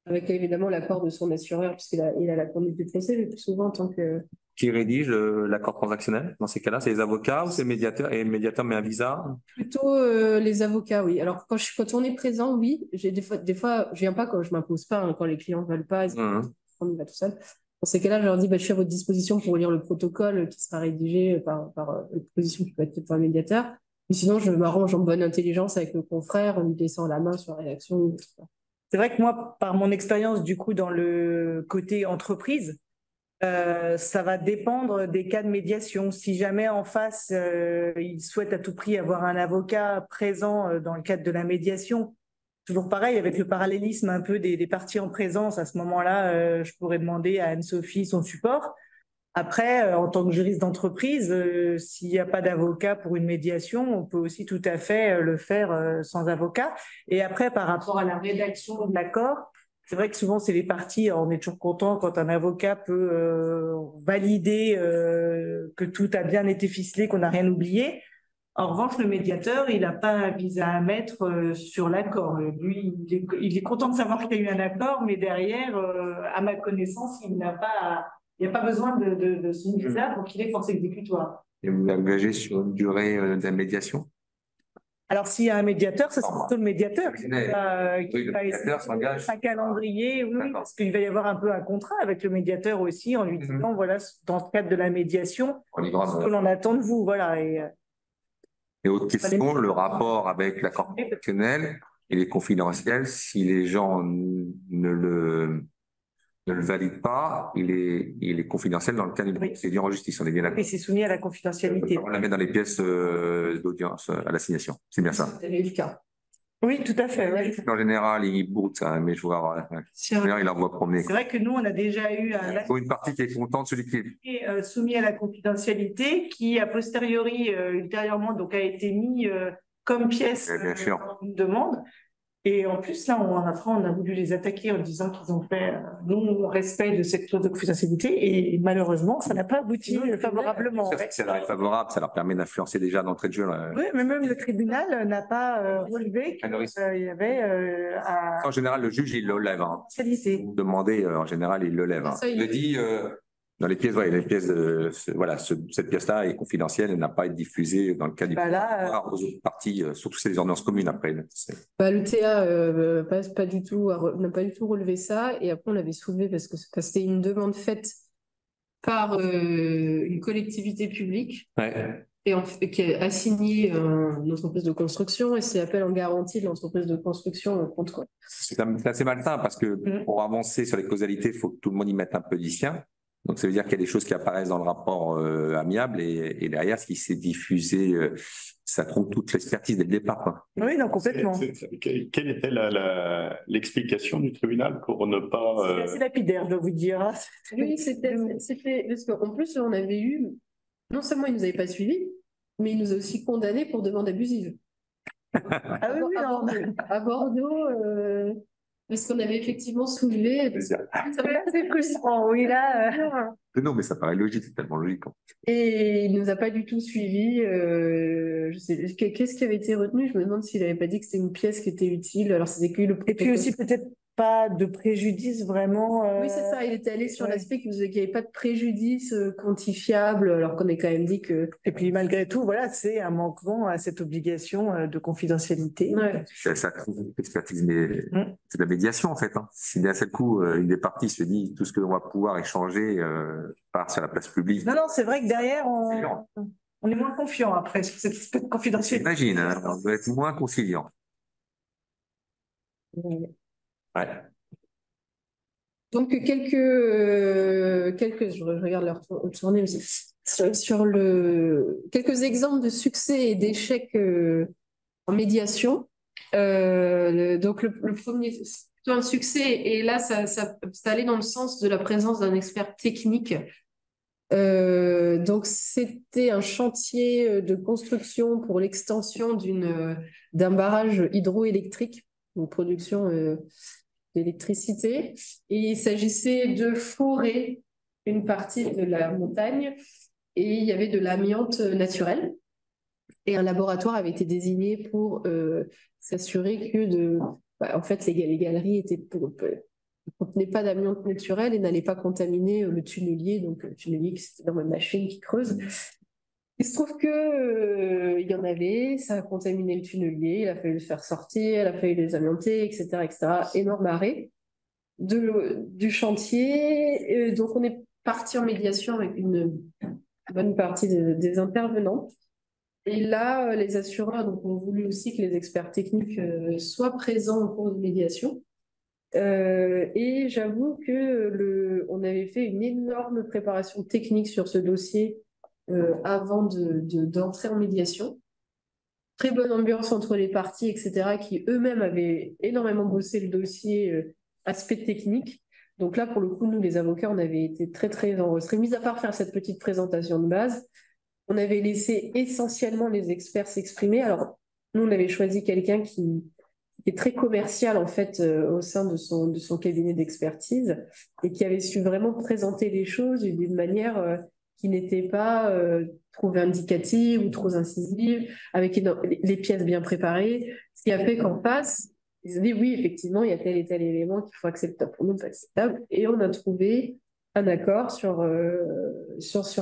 Avec évidemment l'accord de son assureur, puisqu'il a la conduite du procès, mais plus souvent en tant que...
Qui rédige l'accord transactionnel dans ces cas-là? C'est les avocats ou c'est le médiateur? Et le médiateur met un visa?
Plutôt les avocats, oui. Alors quand on est présent, oui. Des fois, je viens pas quand je m'impose pas, hein, quand les clients ne veulent pas, on y va tout seul. Dans ces cas-là, je leur dis, je suis à votre disposition pour lire le protocole qui sera rédigé par une position qui peut être faite par le médiateur. Mais sinon, je m'arrange en bonne intelligence avec le confrère, en lui laissant la main sur la rédaction, etc.
C'est vrai que moi, par mon expérience, du coup, dans le côté entreprise, ça va dépendre des cas de médiation. Si jamais en face, il souhaite à tout prix avoir un avocat présent dans le cadre de la médiation, toujours pareil, avec le parallélisme un peu des parties en présence, à ce moment-là, je pourrais demander à Anne-Sophie son support. Après, en tant que juriste d'entreprise, s'il n'y a pas d'avocat pour une médiation, on peut aussi tout à fait le faire sans avocat. Et après, par rapport à la rédaction de l'accord, c'est vrai que souvent, c'est les parties, on est toujours content quand un avocat peut valider que tout a bien été ficelé, qu'on n'a rien oublié. En revanche, le médiateur, il n'a pas un visa à mettre sur l'accord. Lui, il est content de savoir qu'il y a eu un accord, mais derrière, à ma connaissance, il n'y a pas besoin de son visa pour qu'il ait force exécutoire.
Et vous engagez sur une durée de la médiation?
Alors, s'il y a un médiateur, ça sera plutôt le médiateur
Oui, le médiateur s'engage.
Un calendrier, oui, parce qu'il va y avoir un peu un contrat avec le médiateur aussi, en lui disant, voilà, dans le cadre de la médiation, ce que l'on attend de vous, voilà.
Et autre question, le rapport avec l'accord professionnel, il est confidentiel. Si les gens ne le valident pas, il est confidentiel dans le cadre d'une procédure en justice. On est bien d'accord.
Et c'est soumis à la confidentialité.
On la met dans les pièces d'audience à l'assignation. C'est bien ça.
C'est le cas.
Oui, tout à fait. Oui.
En général, il boot ça, mais je vois. D'ailleurs, il envoie promener.
C'est vrai que nous, on a déjà eu
une partie qui est contente, celui qui
est soumis à la confidentialité, qui a posteriori, ultérieurement, donc a été mis comme pièce dans une demande. Et en plus, là, on a voulu les attaquer en disant qu'ils ont fait non-respect de cette clause de confidentialité. Et malheureusement, ça n'a pas abouti favorablement.
Si elle est favorable, ça leur permet d'influencer déjà d'entrée de jeu.
Oui, mais même le tribunal n'a pas relevé qu'il y avait
En général, le juge, il le lève. Vous demandez, en général, il le lève.
Il
le dit, Dans les pièces, ouais, les pièces voilà, cette pièce-là est confidentielle, elle n'a pas à être diffusée dans le cas du pouvoir aux autres parties, surtout c'est les ordonnances communes après.
Le TA pas du tout, n'a pas du tout relevé ça, et après on l'avait soulevé parce que c'était une demande faite par une collectivité publique qui a assigné une entreprise de construction, et c'est appel en garantie de l'entreprise de construction contre.
C'est assez malsain parce que pour avancer sur les causalités, il faut que tout le monde y mette un peu du sien. Donc, ça veut dire qu'il y a des choses qui apparaissent dans le rapport amiable et derrière, ce qui s'est diffusé, ça trompe toute l'expertise dès le départ, quoi.
Oui, non, complètement.
Quelle était l'explication du tribunal pour ne pas…
C'est assez lapidaire, je dois vous dire. Hein.
Oui, c'était parce qu'en plus, on avait eu, non seulement il ne nous avait pas suivis, mais il nous a aussi condamnés pour demande abusive.
Ah oui,
à Bordeaux, parce qu'on avait effectivement soulevé.
C'est frustrant, oui, là.
Non, mais ça paraît logique, c'est tellement logique.
Et il ne nous a pas du tout suivis. Je sais, qu'est-ce qui avait été retenu? Je me demande s'il n'avait pas dit que c'était une pièce qui était utile. Alors, c'était que le.
Et puis aussi, peut-être pas de préjudice vraiment.
Oui, c'est ça. Il était allé sur l'aspect qu'il n'y avait pas de préjudice quantifiable, alors qu'on a quand même dit que.
Et puis, malgré tout, voilà, c'est un manquement à cette obligation de confidentialité.
Ouais.
Ça trouve l'expertise, mais c'est de la médiation, en fait. Hein. Si d'un seul coup, une des parties se dit tout ce que l'on va pouvoir échanger part sur la place publique.
Non, c'est vrai que derrière, on est moins confiant après sur cette espèce de confidentialité.
J'imagine, hein, on doit être moins conciliant. Ouais.
Donc, je regarde leur tournée aussi, sur quelques exemples de succès et d'échecs en médiation. Donc, le premier, c'est plutôt un succès, et là, ça allait dans le sens de la présence d'un expert technique. Donc, c'était un chantier de construction pour l'extension d'un barrage hydroélectrique, une production d'électricité, et il s'agissait de forer une partie de la montagne, et il y avait de l'amiante naturelle, et un laboratoire avait été désigné pour s'assurer que en fait les galeries ne contenaient pas d'amiante naturelle et n'allaient pas contaminer le tunnelier, donc le tunnelier c'était dans une machine qui creuse. Il se trouve que il y en avait, ça a contaminé le tunnelier, il a fallu le faire sortir, il a fallu les amianter, etc., etc. Énorme arrêt du chantier. Donc on est parti en médiation avec une bonne partie des intervenants. Et là, les assureurs ont voulu aussi que les experts techniques soient présents au cours de médiation. Et j'avoue que on avait fait une énorme préparation technique sur ce dossier avant d'entrer en médiation. Très bonne ambiance entre les parties, etc., qui eux-mêmes avaient énormément bossé le dossier, aspect technique. Donc là, pour le coup, nous, les avocats, on avait été très, très enregistrés. Mis à part faire cette petite présentation de base, on avait laissé essentiellement les experts s'exprimer. Alors, nous, on avait choisi quelqu'un qui est très commercial, en fait, au sein de son cabinet d'expertise, et qui avait su vraiment présenter les choses d'une manière qui n'était pas trop vindicative ou trop incisive, avec les pièces bien préparées, ce qui a fait qu'en face, ils ont dit oui, effectivement, il y a tel et tel élément qu'il faut accepter pour nous, pas acceptable, et on a trouvé un accord sur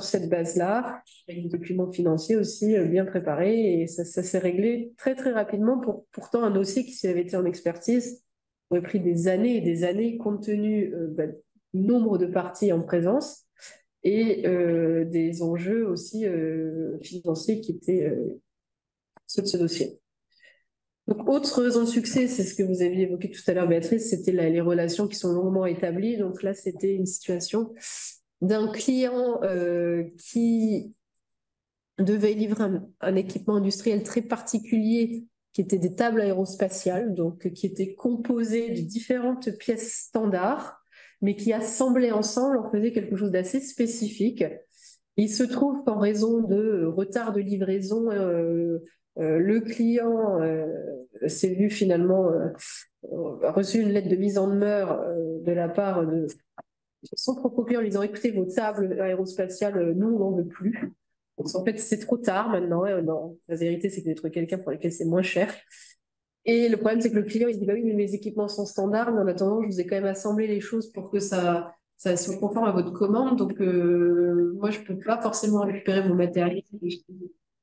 cette base-là, avec des documents financiers aussi bien préparés, et ça s'est réglé très très rapidement. Pourtant, un dossier qui, s'il avait été en expertise, aurait pris des années et des années, compte tenu du nombre de parties en présence et des enjeux aussi financiers qui étaient ceux de ce dossier. Donc, autre raison de succès, c'est ce que vous aviez évoqué tout à l'heure, Béatrice, c'était les relations qui sont longuement établies. Donc là, c'était une situation d'un client qui devait livrer un équipement industriel très particulier, qui était des tables aérospatiales, donc qui étaient composées de différentes pièces standards, mais qui assemblaient ensemble en faisaient quelque chose d'assez spécifique. Il se trouve qu'en raison de retard de livraison, le client s'est vu finalement reçu une lettre de mise en demeure de la part de son propre client, en lui disant écoutez, vos tables aérospatiales, nous, on n'en veut plus. Donc, en fait, c'est trop tard maintenant. Non, la vérité, c'est que d'être quelqu'un pour lequel c'est moins cher. Et le problème, c'est que le client, il dit bah oui, mais mes équipements sont standards, mais en attendant, je vous ai quand même assemblé les choses pour que ça ça soit conforme à votre commande. Donc, moi, je peux pas forcément récupérer mon matériel,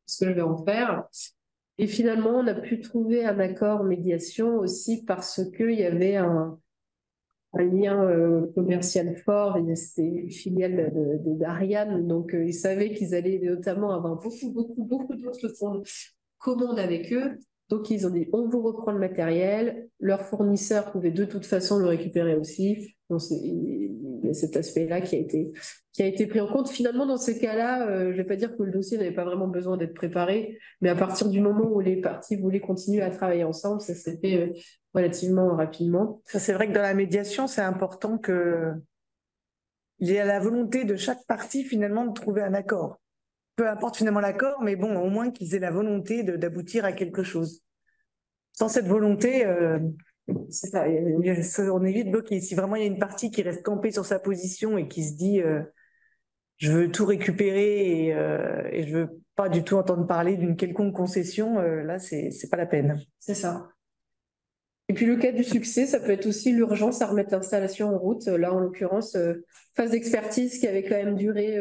ce que je vais en faire. Et finalement, on a pu trouver un accord médiation aussi parce qu'il y avait un lien commercial fort. C'était une filiale d'Ariane. Donc, ils savaient qu'ils allaient notamment avoir beaucoup d'autres commandes avec eux. Donc, ils ont dit, on vous reprend le matériel. Leurs fournisseurs pouvaient de toute façon le récupérer aussi. Donc, il y a cet aspect-là qui a été pris en compte. Finalement, dans ces cas-là, je ne vais pas dire que le dossier n'avait pas vraiment besoin d'être préparé, mais à partir du moment où les parties voulaient continuer à travailler ensemble, ça s'est fait relativement rapidement.
Ça, c'est vrai que dans la médiation, c'est important qu'il y ait la volonté de chaque partie finalement de trouver un accord. Peu importe finalement l'accord, mais bon, au moins qu'ils aient la volonté d'aboutir à quelque chose. Sans cette volonté, c'est ça, on est vite bloqué. Si vraiment il y a une partie qui reste campée sur sa position et qui se dit je veux tout récupérer et je veux pas du tout entendre parler d'une quelconque concession, là, c'est pas la peine.
C'est ça. Et puis le cas du succès, ça peut être aussi l'urgence à remettre l'installation en route. Là, en l'occurrence, phase d'expertise qui avait quand même duré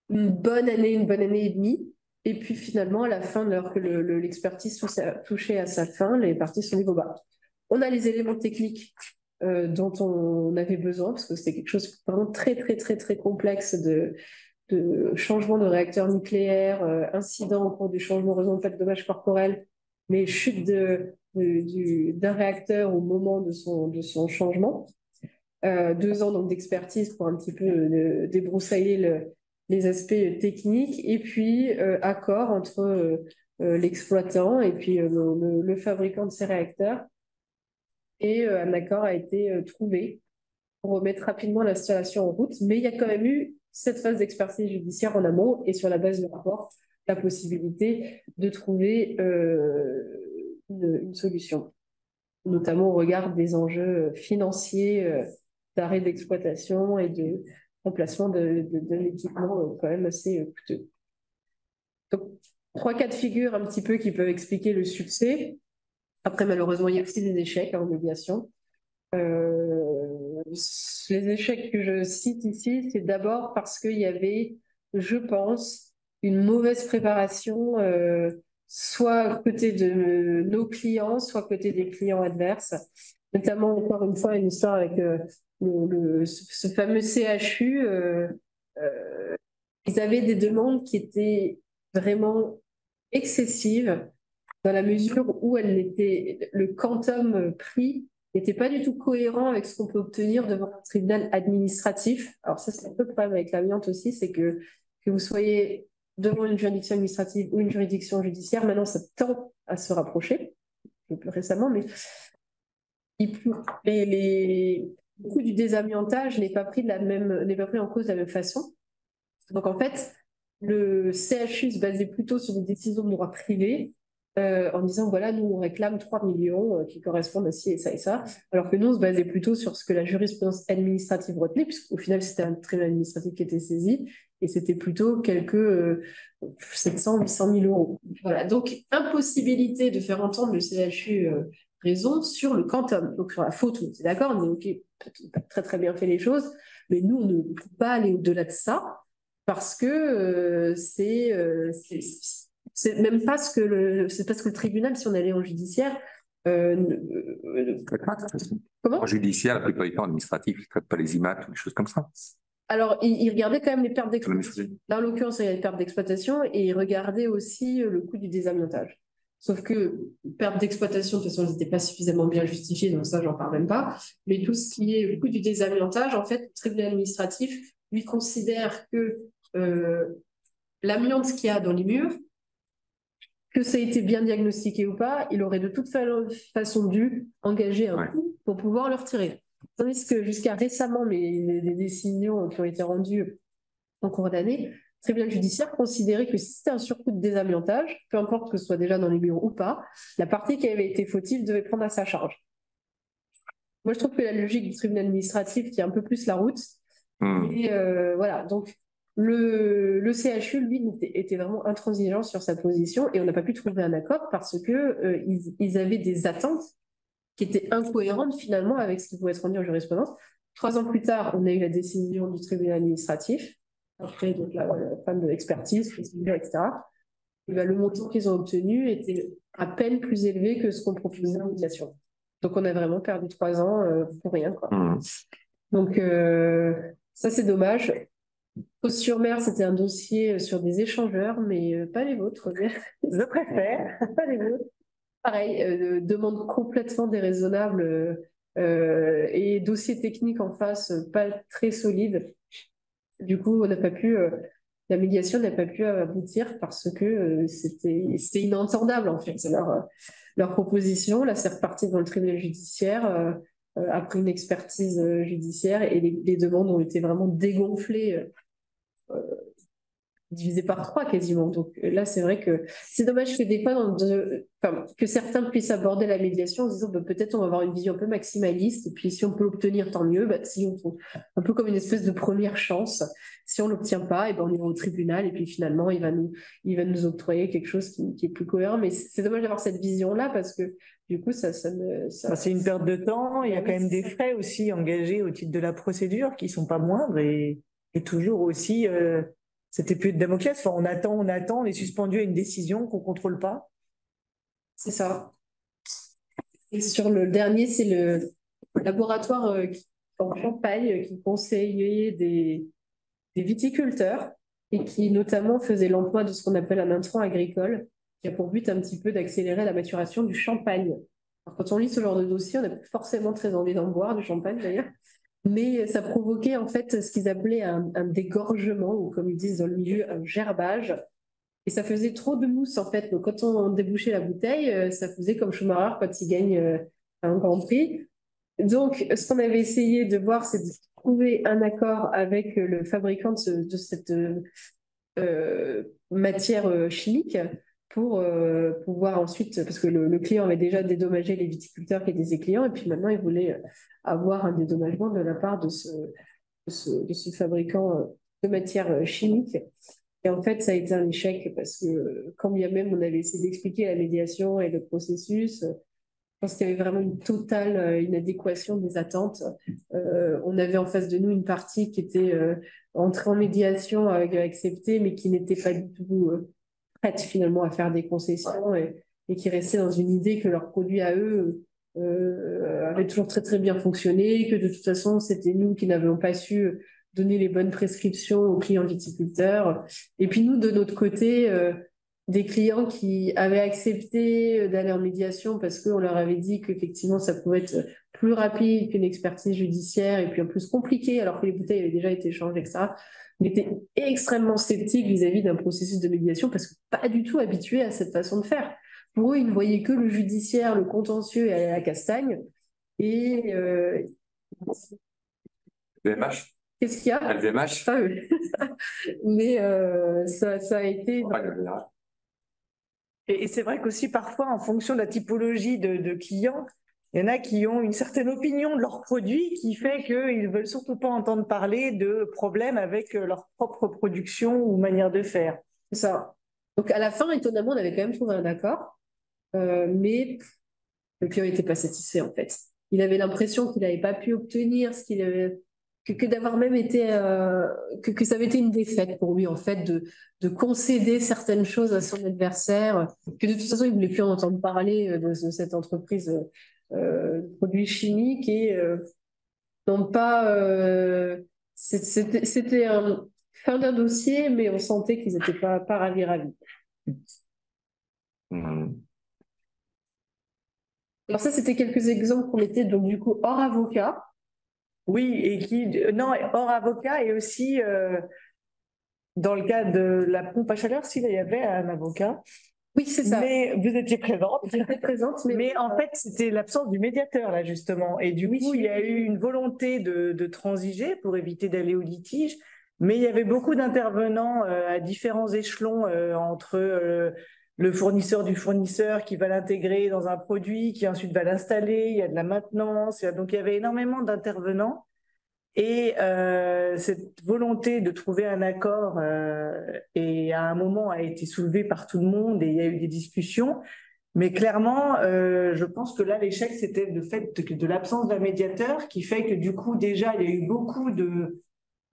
une bonne année et demie. Et puis finalement, à la fin, alors que l'expertise touchait à sa fin, les parties sont dit, bon, bah, on a les éléments techniques dont on avait besoin, parce que c'était quelque chose de vraiment très complexe de changement de réacteur nucléaire, incident au cours du changement, heureusement pas de dommages corporels, mais chute d'un réacteur au moment de son changement. 2 ans donc d'expertise pour un petit peu débroussailler les aspects techniques, et puis accord entre l'exploitant et puis le fabricant de ces réacteurs. Et un accord a été trouvé pour remettre rapidement l'installation en route. Mais il y a quand même eu cette phase d'expertise judiciaire en amont, et sur la base du rapport, la possibilité de trouver une solution, notamment au regard des enjeux financiers d'arrêt d'exploitation et de remplacement de l'équipement quand même assez coûteux. Donc, 3 cas de figure un petit peu qui peuvent expliquer le succès. Après, malheureusement, il y a aussi des échecs en médiation. Les échecs que je cite ici, c'est d'abord parce qu'il y avait, je pense, une mauvaise préparation, soit côté de nos clients, soit côté des clients adverses. Notamment, encore une fois, une histoire avec ce fameux CHU. Ils avaient des demandes qui étaient vraiment excessives, dans la mesure où le quantum pris n'était pas du tout cohérent avec ce qu'on peut obtenir devant un tribunal administratif. Alors ça, c'est un peu le problème avec l'amiante aussi, c'est que vous soyez devant une juridiction administrative ou une juridiction judiciaire, maintenant ça tend à se rapprocher, un peu plus récemment, mais le coût du désamiantage n'est pas pris en cause de la même façon. Donc en fait, le CHU se basait plutôt sur des décisions de droit privé, en disant voilà, nous on réclame 3 millions qui correspondent à ci et ça, alors que nous on se basait plutôt sur ce que la jurisprudence administrative retenait, puisqu'au final c'était un tribunal administratif qui était saisi, et c'était plutôt quelques 700-800 000 euros. Voilà, donc impossibilité de faire entendre le CHU raison sur le quantum, donc sur la faute, on était d'accord, on dit ok, très bien fait les choses, mais nous on ne peut pas aller au-delà de ça, parce que c'est même pas ce que le tribunal, si on allait en judiciaire.
Comment ? En judiciaire, la plupart du temps, administratif, ils ne traitent pas les IMAT ou des choses comme ça.
Alors, il regardait quand même les pertes d'exploitation. Là, en l'occurrence, il y a les pertes d'exploitation, et il regardait aussi le coût du désamiantage. Sauf que perte d'exploitation, de toute façon, elles n'étaient pas suffisamment bien justifiées, donc ça, j'en parle même pas. Mais tout ce qui est le coût du désamiantage, en fait, le tribunal administratif, lui, considère que l'amiante qu'il y a dans les murs, que ça a été bien diagnostiqué ou pas, il aurait de toute façon dû engager un coût pour pouvoir le retirer. Tandis que jusqu'à récemment, les décisions qui ont été rendues en cours d'année, le tribunal judiciaire considérait que si c'était un surcoût de désamiantage, peu importe que ce soit déjà dans les murs ou pas, la partie qui avait été fautive devait prendre à sa charge. Moi, je trouve que la logique du tribunal administratif tient un peu plus la route. Et voilà, donc le CHU, lui, était vraiment intransigeant sur sa position, et on n'a pas pu trouver un accord parce que ils avaient des attentes qui étaient incohérentes finalement avec ce qui pouvait être rendu en jurisprudence. 3 ans plus tard, on a eu la décision du tribunal administratif, après donc, la fin de l'expertise, procédure, etc. Et ben, le montant qu'ils ont obtenu était à peine plus élevé que ce qu'on proposait en médiation. Donc, on a vraiment perdu 3 ans pour rien, quoi. Donc, ça, c'est dommage. Fos-sur-Mer, c'était un dossier sur des échangeurs, mais pas les vôtres.
Je préfère.
Pas les vôtres. Pareil, demande complètement déraisonnable et dossier technique en face, pas très solide. Du coup, on n'a pas pu, la médiation n'a pas pu aboutir parce que c'était inentendable en fait. Leur proposition, là, c'est reparti dans le tribunal judiciaire après une expertise judiciaire et les demandes ont été vraiment dégonflées. Divisé par 3 quasiment. Donc là, c'est vrai que c'est dommage que des fois, que certains puissent aborder la médiation en se disant peut-être on va avoir une vision un peu maximaliste, et puis si on peut l'obtenir, tant mieux. Si on trouve un peu comme une espèce de première chance. Si on ne l'obtient pas, et on ira au tribunal, et puis finalement, il va nous octroyer quelque chose qui est plus cohérent. Mais c'est dommage d'avoir cette vision-là parce que du coup,
c'est une perte de temps. Il y a quand même des frais aussi engagés au titre de la procédure qui ne sont pas moindres et toujours aussi. Cette épée de Damoclès, enfin, on attend, on est suspendu à une décision qu'on ne contrôle pas.
C'est ça. Et sur le dernier, c'est le laboratoire en Champagne qui conseillait des viticulteurs et qui notamment faisait l'emploi de ce qu'on appelle un intrant agricole, qui a pour but un petit peu d'accélérer la maturation du champagne. Alors, quand on lit ce genre de dossier, on n'a plus forcément très envie d'en boire, du champagne d'ailleurs. Mais ça provoquait en fait ce qu'ils appelaient un dégorgement, ou comme ils disent dans le milieu, un gerbage. Et ça faisait trop de mousse en fait. Donc quand on débouchait la bouteille, ça faisait comme Schumacher quand il gagne un Grand Prix. Donc ce qu'on avait essayé de voir, c'est de trouver un accord avec le fabricant de cette matière chimique pour pouvoir ensuite, parce que le client avait déjà dédommagé les viticulteurs qui étaient ses clients, et puis maintenant il voulait avoir un dédommagement de la part de ce fabricant de matière chimique. Et en fait, ça a été un échec parce que quand bien même on avait essayé d'expliquer la médiation et le processus, je pense qu'il y avait vraiment une totale inadéquation des attentes. On avait en face de nous une partie qui était entrée en médiation avec acceptée, mais qui n'était pas du tout prête finalement à faire des concessions et qui restait dans une idée que leur produit à eux avait toujours très très bien fonctionné, que de toute façon c'était nous qui n'avions pas su donner les bonnes prescriptions aux clients viticulteurs. Et puis nous, de notre côté, des clients qui avaient accepté d'aller en médiation parce qu'on leur avait dit qu'effectivement ça pouvait être plus rapide qu'une expertise judiciaire et puis en plus compliqué alors que les bouteilles avaient déjà été changées, etc. On était extrêmement sceptiques vis-à-vis d'un processus de médiation parce que pas du tout habitués à cette façon de faire. Pour eux, ils ne voyaient que le judiciaire, le contentieux et la castagne. Et
VMH.
Qu'est-ce qu'il y a?
LVMH.
Mais ça a été.
Et c'est vrai qu'aussi parfois, en fonction de la typologie de clients, il y en a qui ont une certaine opinion de leurs produits qui fait qu'ils ne veulent surtout pas entendre parler de problèmes avec leur propre production ou manière de faire.
C'est ça. Donc à la fin, étonnamment, on avait quand même trouvé un accord, mais le client n'était pas satisfait en fait. Il avait l'impression qu'il n'avait pas pu obtenir ce qu'il avait. Que d'avoir même été que ça avait été une défaite pour lui en fait de concéder certaines choses à son adversaire, que de toute façon il voulait plus en entendre parler de cette entreprise de produits chimiques et non pas c'était un fin d'un dossier mais on sentait qu'ils n'étaient pas ravis. Alors ça c'était quelques exemples qu'on était donc du coup hors avocat.
Oui, hors avocat et aussi dans le cas de la pompe à chaleur, s'il y avait un avocat.
Oui, c'est ça.
Mais vous étiez présente.
J'étais présente,
mais en fait, c'était l'absence du médiateur, là, justement. Et du coup, il y a eu une volonté de transiger pour éviter d'aller au litige. Mais il y avait beaucoup d'intervenants à différents échelons entre le fournisseur du fournisseur qui va l'intégrer dans un produit, qui ensuite va l'installer, il y a de la maintenance. Donc, il y avait énormément d'intervenants. Et cette volonté de trouver un accord et à un moment a été soulevée par tout le monde et il y a eu des discussions. Mais clairement, je pense que là, l'échec, c'était le fait de l'absence d'un médiateur qui fait que du coup, déjà, il y a eu beaucoup de...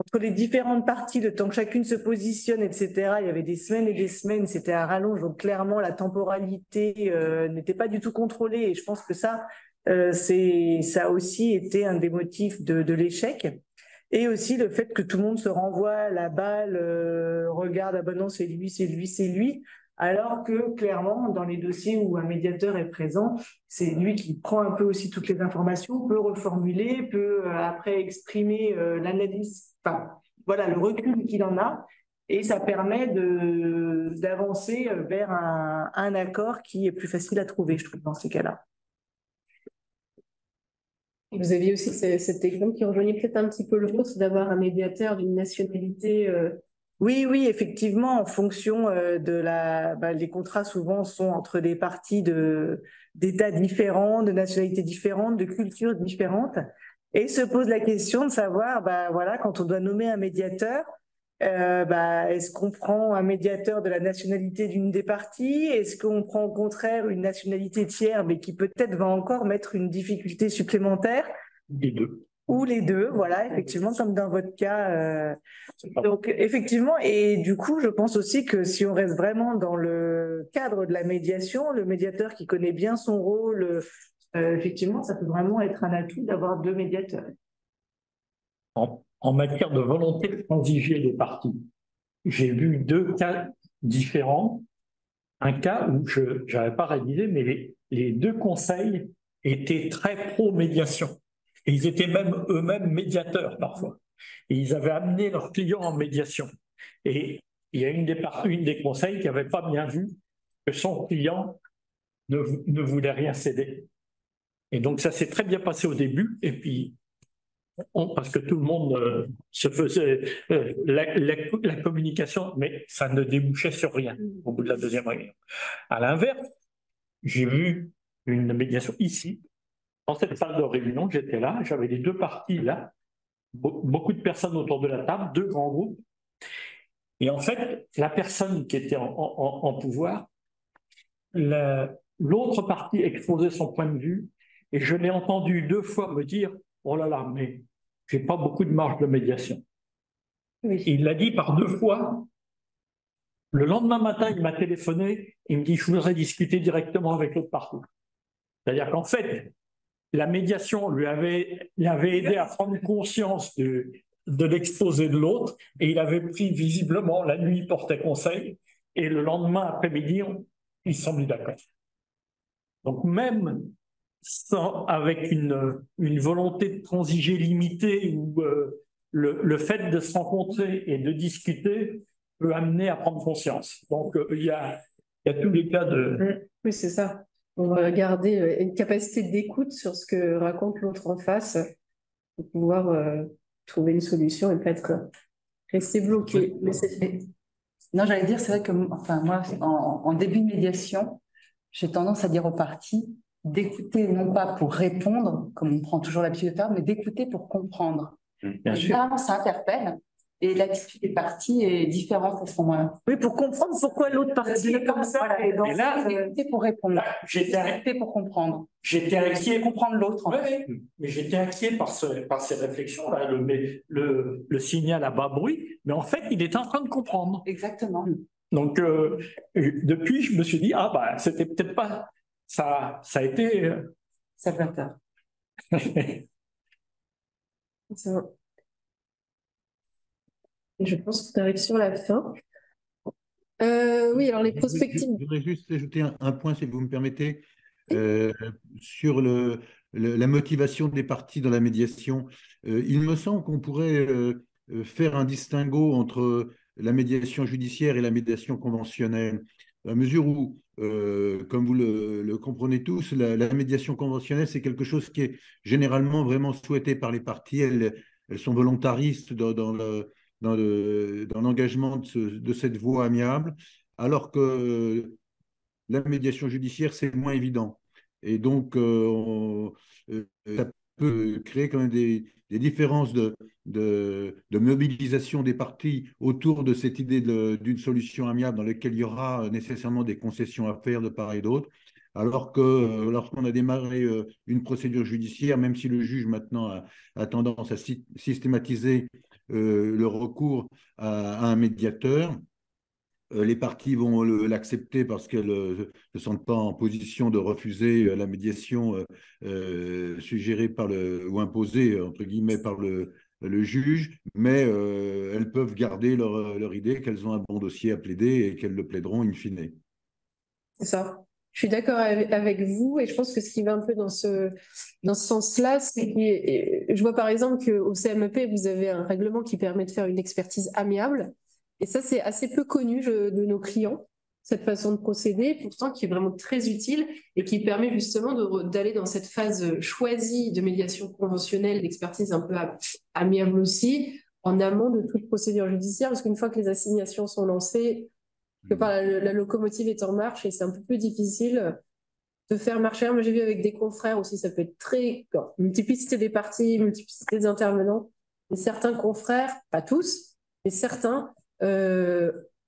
Entre les différentes parties, le temps que chacune se positionne, etc., il y avait des semaines et des semaines, c'était à rallonge. Donc clairement, la temporalité n'était pas du tout contrôlée. Et je pense que ça a aussi été un des motifs de l'échec. Et aussi le fait que tout le monde se renvoie la balle, regarde, ah ben non, c'est lui, c'est lui, c'est lui. Alors que clairement, dans les dossiers où un médiateur est présent, c'est lui qui prend un peu aussi toutes les informations, peut reformuler, peut après exprimer l'analyse, enfin voilà, le recul qu'il en a. Et ça permet d'avancer vers un accord qui est plus facile à trouver, je trouve, dans ces cas-là.
Et vous aviez aussi cet exemple qui rejoignait peut-être un petit peu le vôtre, d'avoir un médiateur d'une nationalité.
Oui, effectivement, en fonction les contrats souvent sont entre des parties d'États différents, de nationalités différentes, de cultures différentes, et se pose la question de savoir, voilà, quand on doit nommer un médiateur, est-ce qu'on prend un médiateur de la nationalité d'une des parties? Est-ce qu'on prend au contraire une nationalité tiers, mais qui peut-être va encore mettre une difficulté supplémentaire?
Les deux.
Ou les deux, voilà, effectivement, comme dans votre cas. Donc, effectivement, et du coup, je pense aussi que si on reste vraiment dans le cadre de la médiation, le médiateur qui connaît bien son rôle, effectivement, ça peut vraiment être un atout d'avoir deux médiateurs.
En matière de volonté de transiger les parties, j'ai vu deux cas différents. Un cas où je n'avais pas réalisé, mais les deux conseils étaient très pro-médiation. Et ils étaient même eux-mêmes médiateurs parfois. Et ils avaient amené leurs clients en médiation. Et il y a une des conseils qui n'avait pas bien vu que son client ne voulait rien céder. Et donc ça s'est très bien passé au début. Et puis, parce que tout le monde se faisait la communication, mais ça ne débouchait sur rien au bout de la deuxième réunion. À l'inverse, j'ai vu une médiation ici, dans cette salle de réunion, j'étais là, j'avais les deux parties là, beaucoup de personnes autour de la table, deux grands groupes. Et en fait, la personne qui était en pouvoir, l'autre partie exposait son point de vue, et je l'ai entendu deux fois me dire « Oh là là, mais j'ai pas beaucoup de marge de médiation. »
Oui.
Il l'a dit par deux fois. Le lendemain matin, il m'a téléphoné, il me dit « Je voudrais discuter directement avec l'autre partie. » C'est-à-dire qu'en fait, la médiation l'avait aidé à prendre conscience de l'exposé de l'autre, et il avait pris visiblement, la nuit, il portait conseil, et le lendemain après-midi, ils se sont mis d'accord. Donc même avec une volonté de transiger limitée, ou le fait de se rencontrer et de discuter peut amener à prendre conscience. Donc il y a tous les cas de...
Oui, c'est ça. On va garder une capacité d'écoute sur ce que raconte l'autre en face pour pouvoir trouver une solution et pas rester bloqué. Mais c'est fait.
Non, j'allais dire, c'est vrai que enfin, moi, en début de médiation, j'ai tendance à dire aux parties d'écouter non pas pour répondre, comme on prend toujours l'habitude de faire, mais d'écouter pour comprendre.
Bien sûr.
Là, ça interpelle. Et l'attitude des parties est différente à ce moment-là.
Oui, pour comprendre pourquoi l'autre partie est comme ça.
Voilà.
Et,
Et là,
écouter pour répondre.
J'étais
Écouter pour comprendre.
inquiet.
Comprendre l'autre. En fait.
Oui, mais j'étais inquiet par ces réflexions-là, le signal à bas bruit, mais en fait, il était en train de comprendre.
Exactement.
Donc, depuis, je me suis dit, c'était peut-être pas... Ça a été...
Salvateur.
Je pense qu'on arrive sur la fin. Oui, alors les prospectives.
Je voudrais juste ajouter un point, si vous me permettez, sur la motivation des parties dans la médiation. Il me semble qu'on pourrait faire un distinguo entre la médiation judiciaire et la médiation conventionnelle, à mesure où, comme vous le comprenez tous, la médiation conventionnelle, c'est quelque chose qui est généralement vraiment souhaité par les parties. Elles sont volontaristes dans l'engagement de cette voie amiable, alors que la médiation judiciaire, c'est moins évident. Et donc, ça peut créer quand même des différences de mobilisation des parties autour de cette idée d'une solution amiable dans laquelle il y aura nécessairement des concessions à faire de part et d'autre. Alors que lorsqu'on a démarré une procédure judiciaire, même si le juge maintenant a tendance à systématiser le recours à un médiateur, les parties vont l'accepter parce qu'elles ne se sentent pas en position de refuser la médiation suggérée ou imposée, entre guillemets, par le juge, mais elles peuvent garder leur idée qu'elles ont un bon dossier à plaider et qu'elles le plaideront in fine.
C'est ça. Je suis d'accord avec vous et je pense que ce qui va un peu dans ce sens-là, c'est que je vois par exemple qu'au CMEP, vous avez un règlement qui permet de faire une expertise amiable. Et ça, c'est assez peu connu de nos clients, cette façon de procéder, pourtant qui est vraiment très utile et qui permet justement d'aller dans cette phase choisie de médiation conventionnelle, d'expertise un peu amiable aussi, en amont de toute procédure judiciaire, parce qu'une fois que les assignations sont lancées, la locomotive est en marche et c'est un peu plus difficile de faire marcher. Moi, j'ai vu avec des confrères aussi, ça peut être très... multiplicité des parties, multiplicité des intervenants. Et certains confrères, pas tous, mais certains,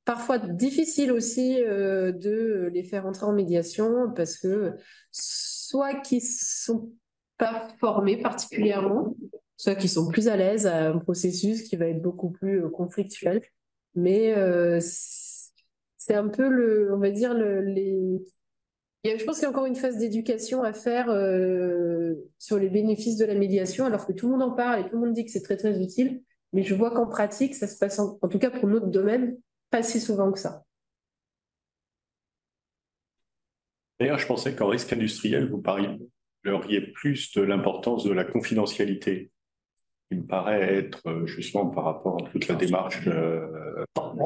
parfois difficile aussi de les faire entrer en médiation parce que soit qu'ils sont pas formés particulièrement, soit qu'ils sont plus à l'aise à un processus qui va être beaucoup plus conflictuel. Mais c'est un peu on va dire je pense qu'il y a encore une phase d'éducation à faire sur les bénéfices de la médiation, alors que tout le monde en parle et tout le monde dit que c'est très très utile. Mais je vois qu'en pratique, ça se passe, en tout cas pour notre domaine, pas si souvent que ça.
D'ailleurs, je pensais qu'en risque industriel, vous parleriez plus de l'importance de la confidentialité. Il me paraît être, justement, par rapport à toute la démarche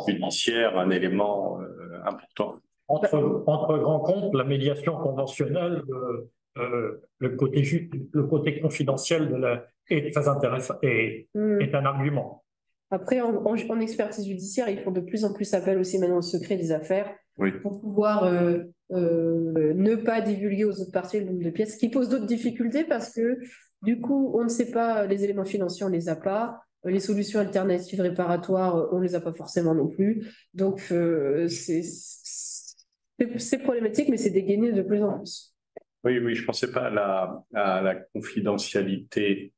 judiciaire, un élément important.
Entre grands comptes, la médiation conventionnelle, le côté confidentiel est très intéressant et est un argument.
Après, en expertise judiciaire, ils font de plus en plus appel aussi maintenant au secret des affaires pour pouvoir ne pas divulguer aux autres parties le nombre de pièces, ce qui pose d'autres difficultés parce que du coup, on ne sait pas, les éléments financiers, on ne les a pas, les solutions alternatives réparatoires, on ne les a pas forcément non plus. Donc, c'est problématique, mais c'est dégainé de plus en plus.
Oui, je ne pensais pas à la confidentialité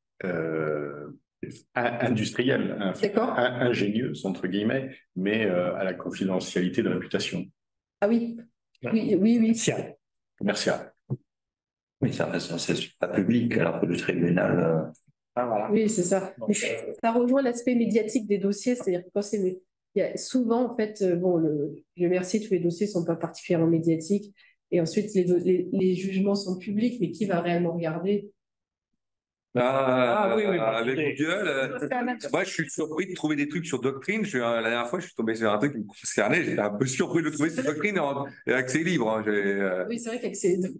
industrielle, ingénieuse, entre guillemets, mais à la confidentialité de réputation.
Ah oui, oui.
Commercial.
Oui, ça reste pas public, alors que le tribunal...
voilà. Oui, c'est ça. Ça rejoint l'aspect médiatique des dossiers, c'est-à-dire que quand il y a souvent, en fait, Dieu merci, tous les dossiers ne sont pas particulièrement médiatiques, et ensuite les jugements sont publics, mais qui va réellement regarder?
Avec Google, moi je suis surpris de trouver des trucs sur Doctrine. La dernière fois, je suis tombé sur un truc qui me concernait. J'étais un peu surpris de trouver sur Doctrine et accès libre.
Oui, c'est vrai qu'accès libre.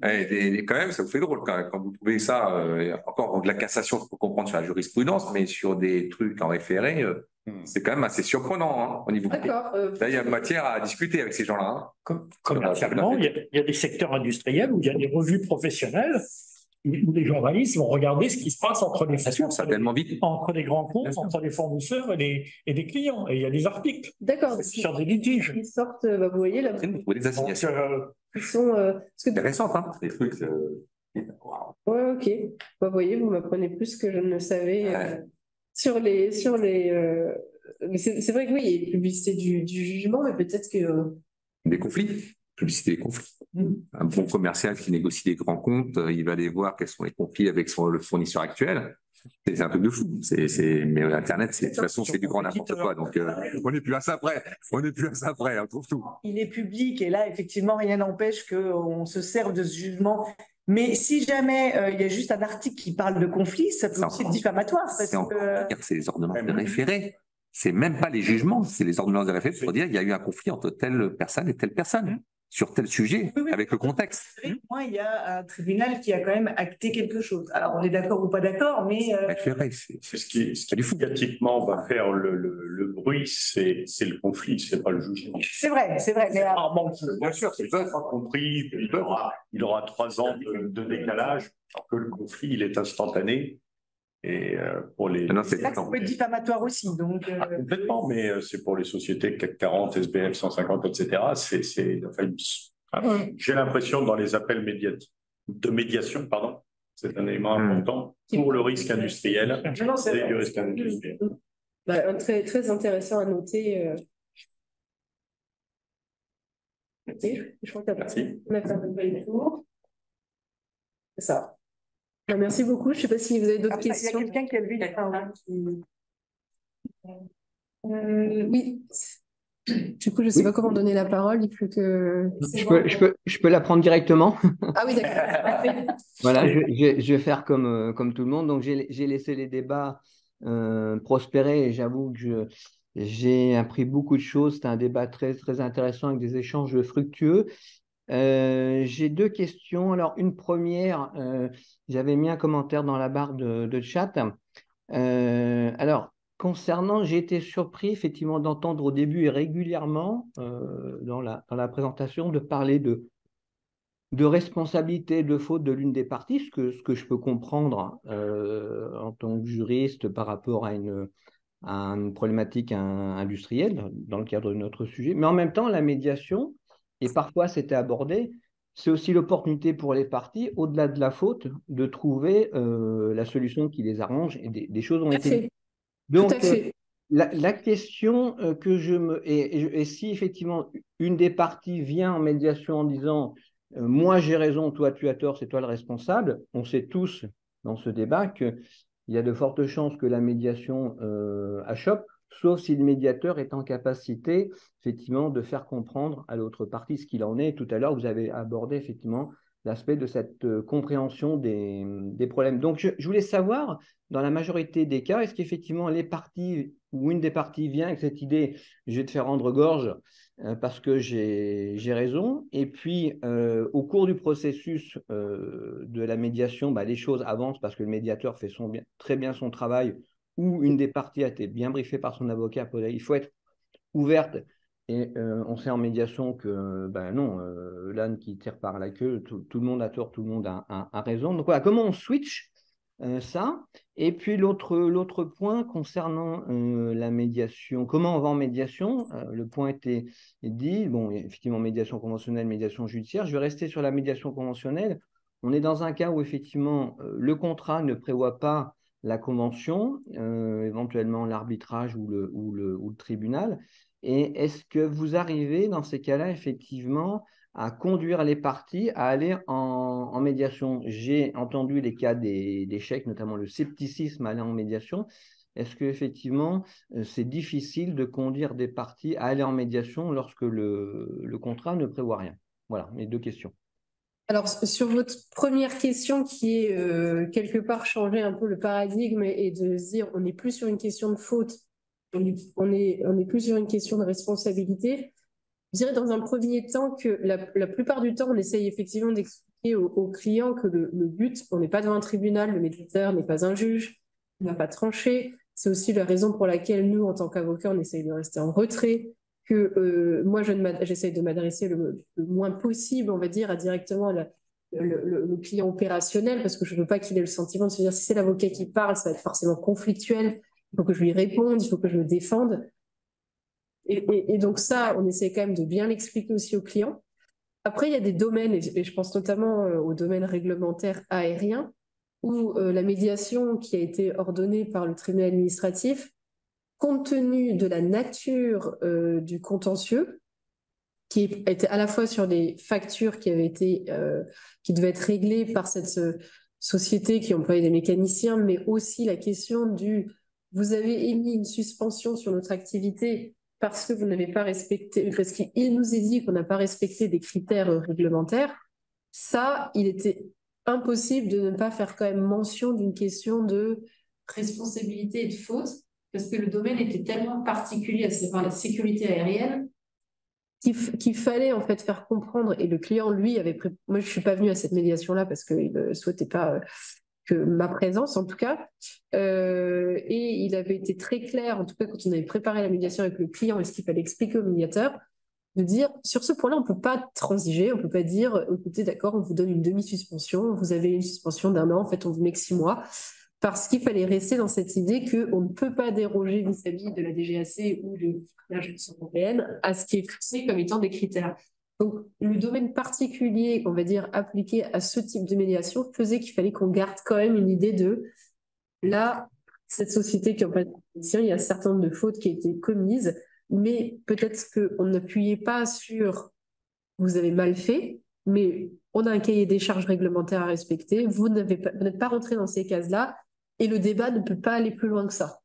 Quand même, ça vous fait drôle quand vous trouvez ça. Encore de la cassation, je peux comprendre sur la jurisprudence, mais sur des trucs en référé, c'est quand même assez surprenant au niveau.
D'accord.
Là, il y a matière à discuter avec ces gens-là.
Commercialement, il y a des secteurs industriels où il y a des revues professionnelles où les journalistes vont regarder ce qui se passe entre les entre les grands comptes, entre les fournisseurs et les clients. Et il y a des articles sur des litiges.
Ils sortent, vous voyez, là.
Vous trouvez des assignations.
Ils sont...
intéressantes, hein, des trucs.
Ouais, ok. Vous voyez, vous m'apprenez plus que je ne le savais sur les. Mais c'est vrai que oui, il y a une publicité du jugement, mais peut-être que.
Des conflits. Publicité des conflits. Un bon commercial qui négocie des grands comptes, il va aller voir quels sont les conflits avec le fournisseur actuel. C'est un truc de fou. Mais Internet, de toute façon, c'est du grand n'importe quoi. Donc, on n'est plus à ça près. On trouve tout.
Il est public et là, effectivement, rien n'empêche qu'on se serve de ce jugement. Mais si jamais il y a juste un article qui parle de conflit, ça peut aussi être diffamatoire.
C'est les ordonnances de référé. C'est même pas les jugements, c'est les ordonnances de référé pour dire qu'il y a eu un conflit entre telle personne et telle personne. Sur tel sujet, avec le contexte.
Moi, il y a un tribunal qui a quand même acté quelque chose. Alors, on est d'accord ou pas d'accord, mais...
C'est ce qui médiatiquement va faire le bruit, c'est le conflit, c'est pas le jugement.
C'est vrai. Mais
bien sûr, c'est pas compris. Il aura 3 ans de décalage, alors que le conflit, il est instantané. Et pour les...
c'est là que ça peut être diffamatoire aussi. Donc,
complètement, mais c'est pour les sociétés CAC 40, SBF 150, etc. J'ai l'impression dans les appels de médiation, pardon, c'est un élément important pour le risque industriel et du risque industriel.
Très, très intéressant à noter. Je crois qu'on a fait le tour. C'est ça. Merci beaucoup. Je ne sais pas si vous avez d'autres questions.
Il y a quelqu'un qui a levé la main.
Oui. Du coup, je ne sais pas comment donner la parole. Il faut que...
Je peux la prendre directement.
Ah oui, d'accord.
Voilà, je vais faire comme tout le monde. Donc, j'ai laissé les débats prospérer et j'avoue que j'ai appris beaucoup de choses. C'était un débat très, très intéressant avec des échanges fructueux. J'ai deux questions. Alors, une première, j'avais mis un commentaire dans la barre de chat. Alors, concernant, j'ai été surpris effectivement d'entendre au début et régulièrement dans la présentation de parler de responsabilité, de faute de l'une des parties, ce que je peux comprendre en tant que juriste par rapport à une problématique industrielle dans le cadre de notre sujet. Mais en même temps, la médiation, et parfois c'était abordé, c'est aussi l'opportunité pour les parties, au-delà de la faute, de trouver la solution qui les arrange et des choses ont été. Donc, la question que je me... Et si effectivement une des parties vient en médiation en disant moi j'ai raison, toi tu as tort, c'est toi le responsable, on sait tous dans ce débat qu'il y a de fortes chances que la médiation achoppe, sauf si le médiateur est en capacité effectivement de faire comprendre à l'autre partie ce qu'il en est. Tout à l'heure, vous avez abordé effectivement l'aspect de cette compréhension des problèmes. Donc, je voulais savoir, dans la majorité des cas, est-ce qu'effectivement les parties ou une des parties vient avec cette idée « je vais te faire rendre gorge parce que j'ai raison » et puis au cours du processus de la médiation, les choses avancent parce que le médiateur fait très bien son travail ou une des parties a été bien briefée par son avocat, il faut être ouverte. Et on sait en médiation que non, l'âne qui tire par la queue, tout le monde a tort, tout le monde a raison. Donc voilà, comment on switch ça? Et puis l'autre point concernant la médiation, comment on va en médiation? Le point était dit, bon, effectivement, médiation conventionnelle, médiation judiciaire. Je vais rester sur la médiation conventionnelle. On est dans un cas où effectivement le contrat ne prévoit pas la convention, éventuellement l'arbitrage ou le tribunal. Et est-ce que vous arrivez dans ces cas-là, effectivement, à conduire les parties à aller en médiation? J'ai entendu les cas d'échecs, notamment le scepticisme à aller en médiation. Est-ce qu'effectivement, c'est difficile de conduire des parties à aller en médiation lorsque le contrat ne prévoit rien? Voilà, mes deux questions.
Alors, sur votre première question qui est quelque part changer un peu le paradigme et de se dire on n'est plus sur une question de faute, on est plus sur une question de responsabilité. Je dirais dans un premier temps que la plupart du temps, on essaye effectivement d'expliquer aux clients que le but, on n'est pas devant un tribunal, le médiateur n'est pas un juge, il ne va pas trancher. C'est aussi la raison pour laquelle nous, en tant qu'avocats, on essaye de rester en retrait, que moi, j'essaye de m'adresser le moins possible, on va dire, à directement le client opérationnel, parce que je ne veux pas qu'il ait le sentiment de se dire si c'est l'avocat qui parle, ça va être forcément conflictuel. Il faut que je lui réponde, il faut que je me défende. Et donc ça, on essaie quand même de bien l'expliquer aussi aux clients. Après, il y a des domaines, et je pense notamment au domaine réglementaire aérien, où la médiation qui a été ordonnée par le tribunal administratif, compte tenu de la nature du contentieux, qui était à la fois sur des factures qui devaient être réglées par cette société qui employait des mécaniciens, mais aussi la question vous avez émis une suspension sur notre activité parce que vous n'avez pas respecté, parce qu'il nous est dit qu'on n'a pas respecté des critères réglementaires. Ça, il était impossible de ne pas faire quand même mention d'une question de responsabilité et de faute, parce que le domaine était tellement particulier, à savoir la sécurité aérienne, qu'il fallait en fait faire comprendre, et le client, lui, moi je ne suis pas venue à cette médiation-là parce qu'il ne souhaitait pas que ma présence en tout cas, et il avait été très clair, en tout cas quand on avait préparé la médiation avec le client et ce qu'il fallait expliquer au médiateur, de dire sur ce point-là on ne peut pas transiger, on ne peut pas dire écoutez d'accord, on vous donne une demi-suspension, vous avez une suspension d'1 an, en fait on vous met que 6 mois, parce qu'il fallait rester dans cette idée qu'on ne peut pas déroger vis-à-vis de la DGAC ou de l'Agence européenne à ce qui est fixé comme étant des critères. Donc, le domaine particulier, on va dire, appliqué à ce type de médiation faisait qu'il fallait qu'on garde quand même une idée de là, cette société qui en fait, il y a un certain nombre de fautes qui ont été commises, mais peut-être qu'on n'appuyait pas sur vous avez mal fait, mais on a un cahier des charges réglementaires à respecter, vous n'êtes pas rentré dans ces cases-là, et le débat ne peut pas aller plus loin que ça.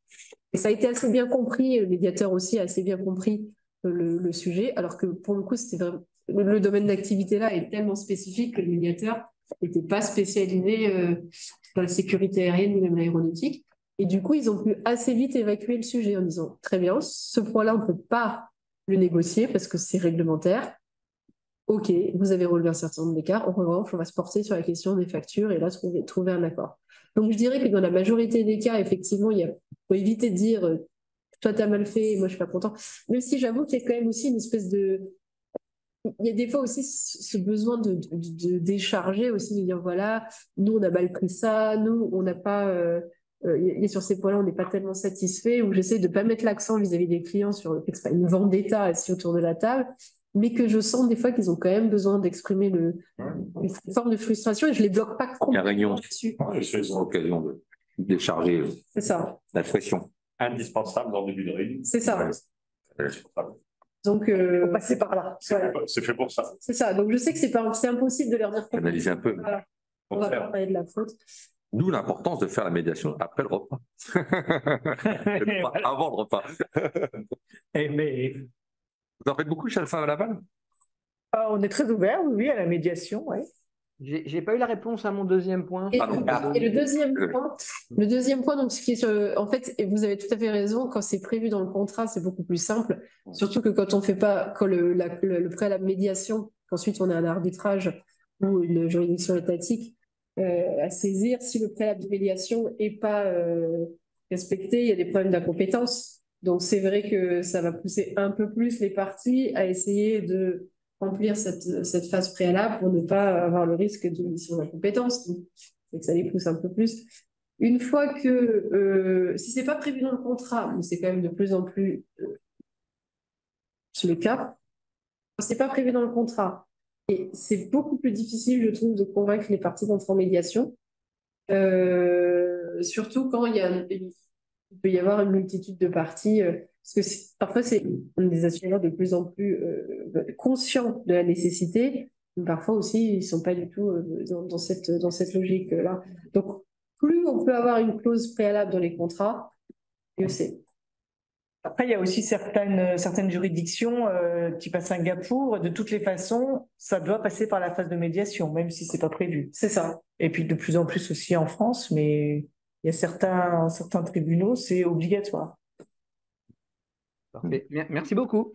Et ça a été assez bien compris, le médiateur aussi a assez bien compris le sujet, alors que pour le coup, c'était vraiment, le domaine d'activité là est tellement spécifique que le médiateur n'était pas spécialisé dans la sécurité aérienne ou même l'aéronautique. Et du coup, ils ont pu assez vite évacuer le sujet en disant, très bien, ce point-là, on ne peut pas le négocier parce que c'est réglementaire. OK, vous avez relevé un certain nombre d'écarts. En revanche, on va se porter sur la question des factures et là, trouver un accord. Donc, je dirais que dans la majorité des cas, effectivement, il faut éviter de dire toi, tu as mal fait, moi, je ne suis pas content. Même si j'avoue qu'il y a quand même aussi une espèce de... Il y a des fois aussi ce besoin de décharger aussi, de dire voilà, nous, on a mal pris ça, nous, on n'a pas... et sur ces points-là, on n'est pas tellement satisfait, ou j'essaie de ne pas mettre l'accent vis-à-vis des clients sur le fait que ce n'est pas une vendetta assis autour de la table, mais que je sens des fois qu'ils ont quand même besoin d'exprimer une forme de frustration et je ne les bloque pas complètement là-dessus.
C'est l'occasion de décharger la pression.
Indispensable dans le début de réunion.
C'est ça. Donc,
faut passer par là.
C'est fait pour ça.
C'est ça. Donc, je sais que c'est impossible de leur dire
analyser un peu.
Voilà. On va pas parler de la faute.
D'où l'importance de faire la médiation après le repas. Avant le repas.
Mais...
Vous en faites beaucoup chez Alpha Laval?
On est très ouvert, oui, à la médiation, oui.
J'ai pas eu la réponse à mon deuxième point.
Et le deuxième point, donc, ce qui est en fait, et vous avez tout à fait raison, quand c'est prévu dans le contrat, c'est beaucoup plus simple. Surtout que quand on fait pas, quand le préalable médiation, qu'ensuite on a un arbitrage ou une juridiction étatique à saisir, si le préalable de médiation n'est pas respecté, il y a des problèmes d'incompétence. Donc c'est vrai que ça va pousser un peu plus les parties à essayer de remplir cette phase préalable pour ne pas avoir le risque de mission d'incompétence. Donc ça les pousse un peu plus. Une fois que, si ce n'est pas prévu dans le contrat, mais c'est quand même de plus en plus le cas, ce n'est pas prévu dans le contrat, et c'est beaucoup plus difficile, je trouve, de convaincre les parties d'entrer en médiation, surtout quand il peut y avoir une multitude de parties, parce que parfois, c'est des assureurs de plus en plus conscients de la nécessité, mais parfois aussi, ils ne sont pas du tout dans cette logique-là. Donc, plus on peut avoir une clause préalable dans les contrats, mieux c'est.
Après, il y a aussi certaines juridictions, type à Singapour, de toutes les façons, ça doit passer par la phase de médiation, même si ce n'est pas prévu.
C'est ça.
Et puis de plus en plus aussi en France, mais il y a certains tribunaux, c'est obligatoire.
Parfait. Merci beaucoup.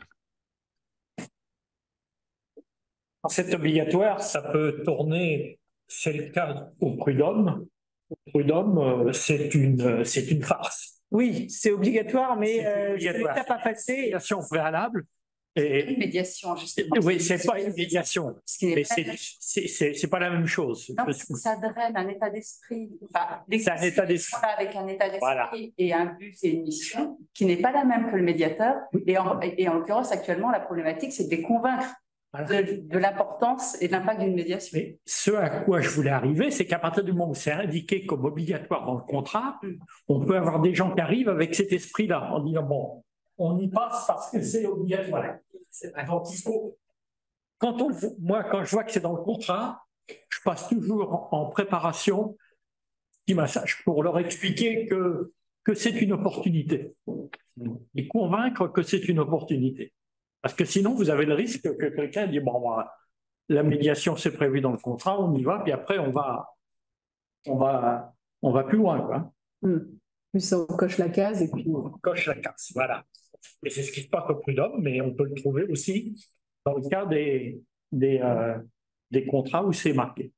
C'est obligatoire, ça peut tourner, c'est le cas au prud'homme. Au prud'homme, c'est une farce.
Oui, c'est obligatoire, mais c'est l'étape à passer.
Médiation préalable. Et...
Une médiation, justement.
Oui, c'est pas une médiation. Mais c'est pas la même chose.
Non, ça draine un état d'esprit. Enfin,
c'est un état d'esprit.
Avec un état d'esprit
voilà.
Et un but et une mission qui n'est pas la même que le médiateur. Et en l'occurrence, actuellement, la problématique, c'est de les convaincre de l'importance et de l'impact d'une médiation.
Mais ce à quoi je voulais arriver, c'est qu'à partir du moment où c'est indiqué comme obligatoire dans le contrat, on peut avoir des gens qui arrivent avec cet esprit-là, en disant bon, on y passe parce que c'est obligatoire. Donc il faut, moi, quand je vois que c'est dans le contrat, je passe toujours en préparation petit massage pour leur expliquer que c'est une opportunité et convaincre que c'est une opportunité. Parce que sinon, vous avez le risque que quelqu'un dise bon, la médiation c'est prévu dans le contrat, on y va, puis après on va plus loin, quoi.
Puis on coche la case et puis
on coche la case, voilà. Et c'est ce qui se passe au prud'homme, mais on peut le trouver aussi dans le cas des contrats où c'est marqué.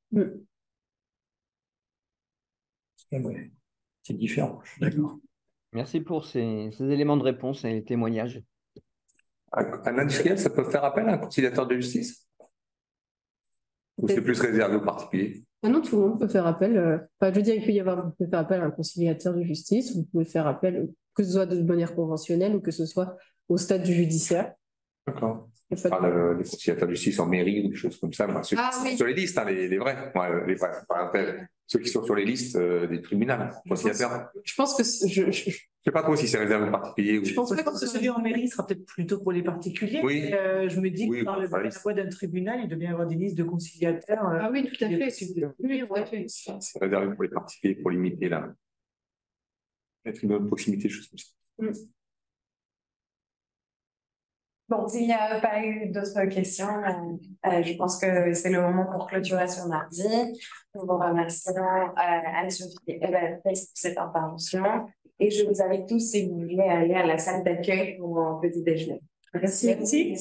C'est différent. D'accord.
Merci pour ces éléments de réponse et les témoignages.
Un industriel, ça peut faire appel à un conciliateur de justice? Ou c'est plus réservé aux particuliers?
Non, tout le monde peut faire appel. Je veux dire, vous pouvez faire appel à un conciliateur de justice, vous pouvez faire appel, que ce soit de manière conventionnelle ou que ce soit au stade du judiciaire.
D'accord. Les conciliateurs de justice en mairie ou des choses comme ça, ceux qui sont sur les listes, hein, les vrais, les vrais, ceux qui sont sur les listes des tribunaux, conciliateurs.
Je pense que
Je sais pas trop si c'est réservé aux particuliers. Ou...
Je pense que celui en mairie sera peut-être plutôt pour les particuliers.
Oui.
Je me dis que dans la voie d'un tribunal, il doit bien y avoir des listes de conciliateurs.
Ah oui, tout à fait.
C'est réservé pour les particuliers pour limiter mettre une bonne proximité, choses comme ça.
Bon, s'il n'y a pas eu d'autres questions, je pense que c'est le moment pour clôturer ce mardi. Nous vous remercions Anne-Sophie et pour cette intervention. Et je vous invite tous, si vous voulez, à aller à la salle d'accueil pour un petit déjeuner. Merci.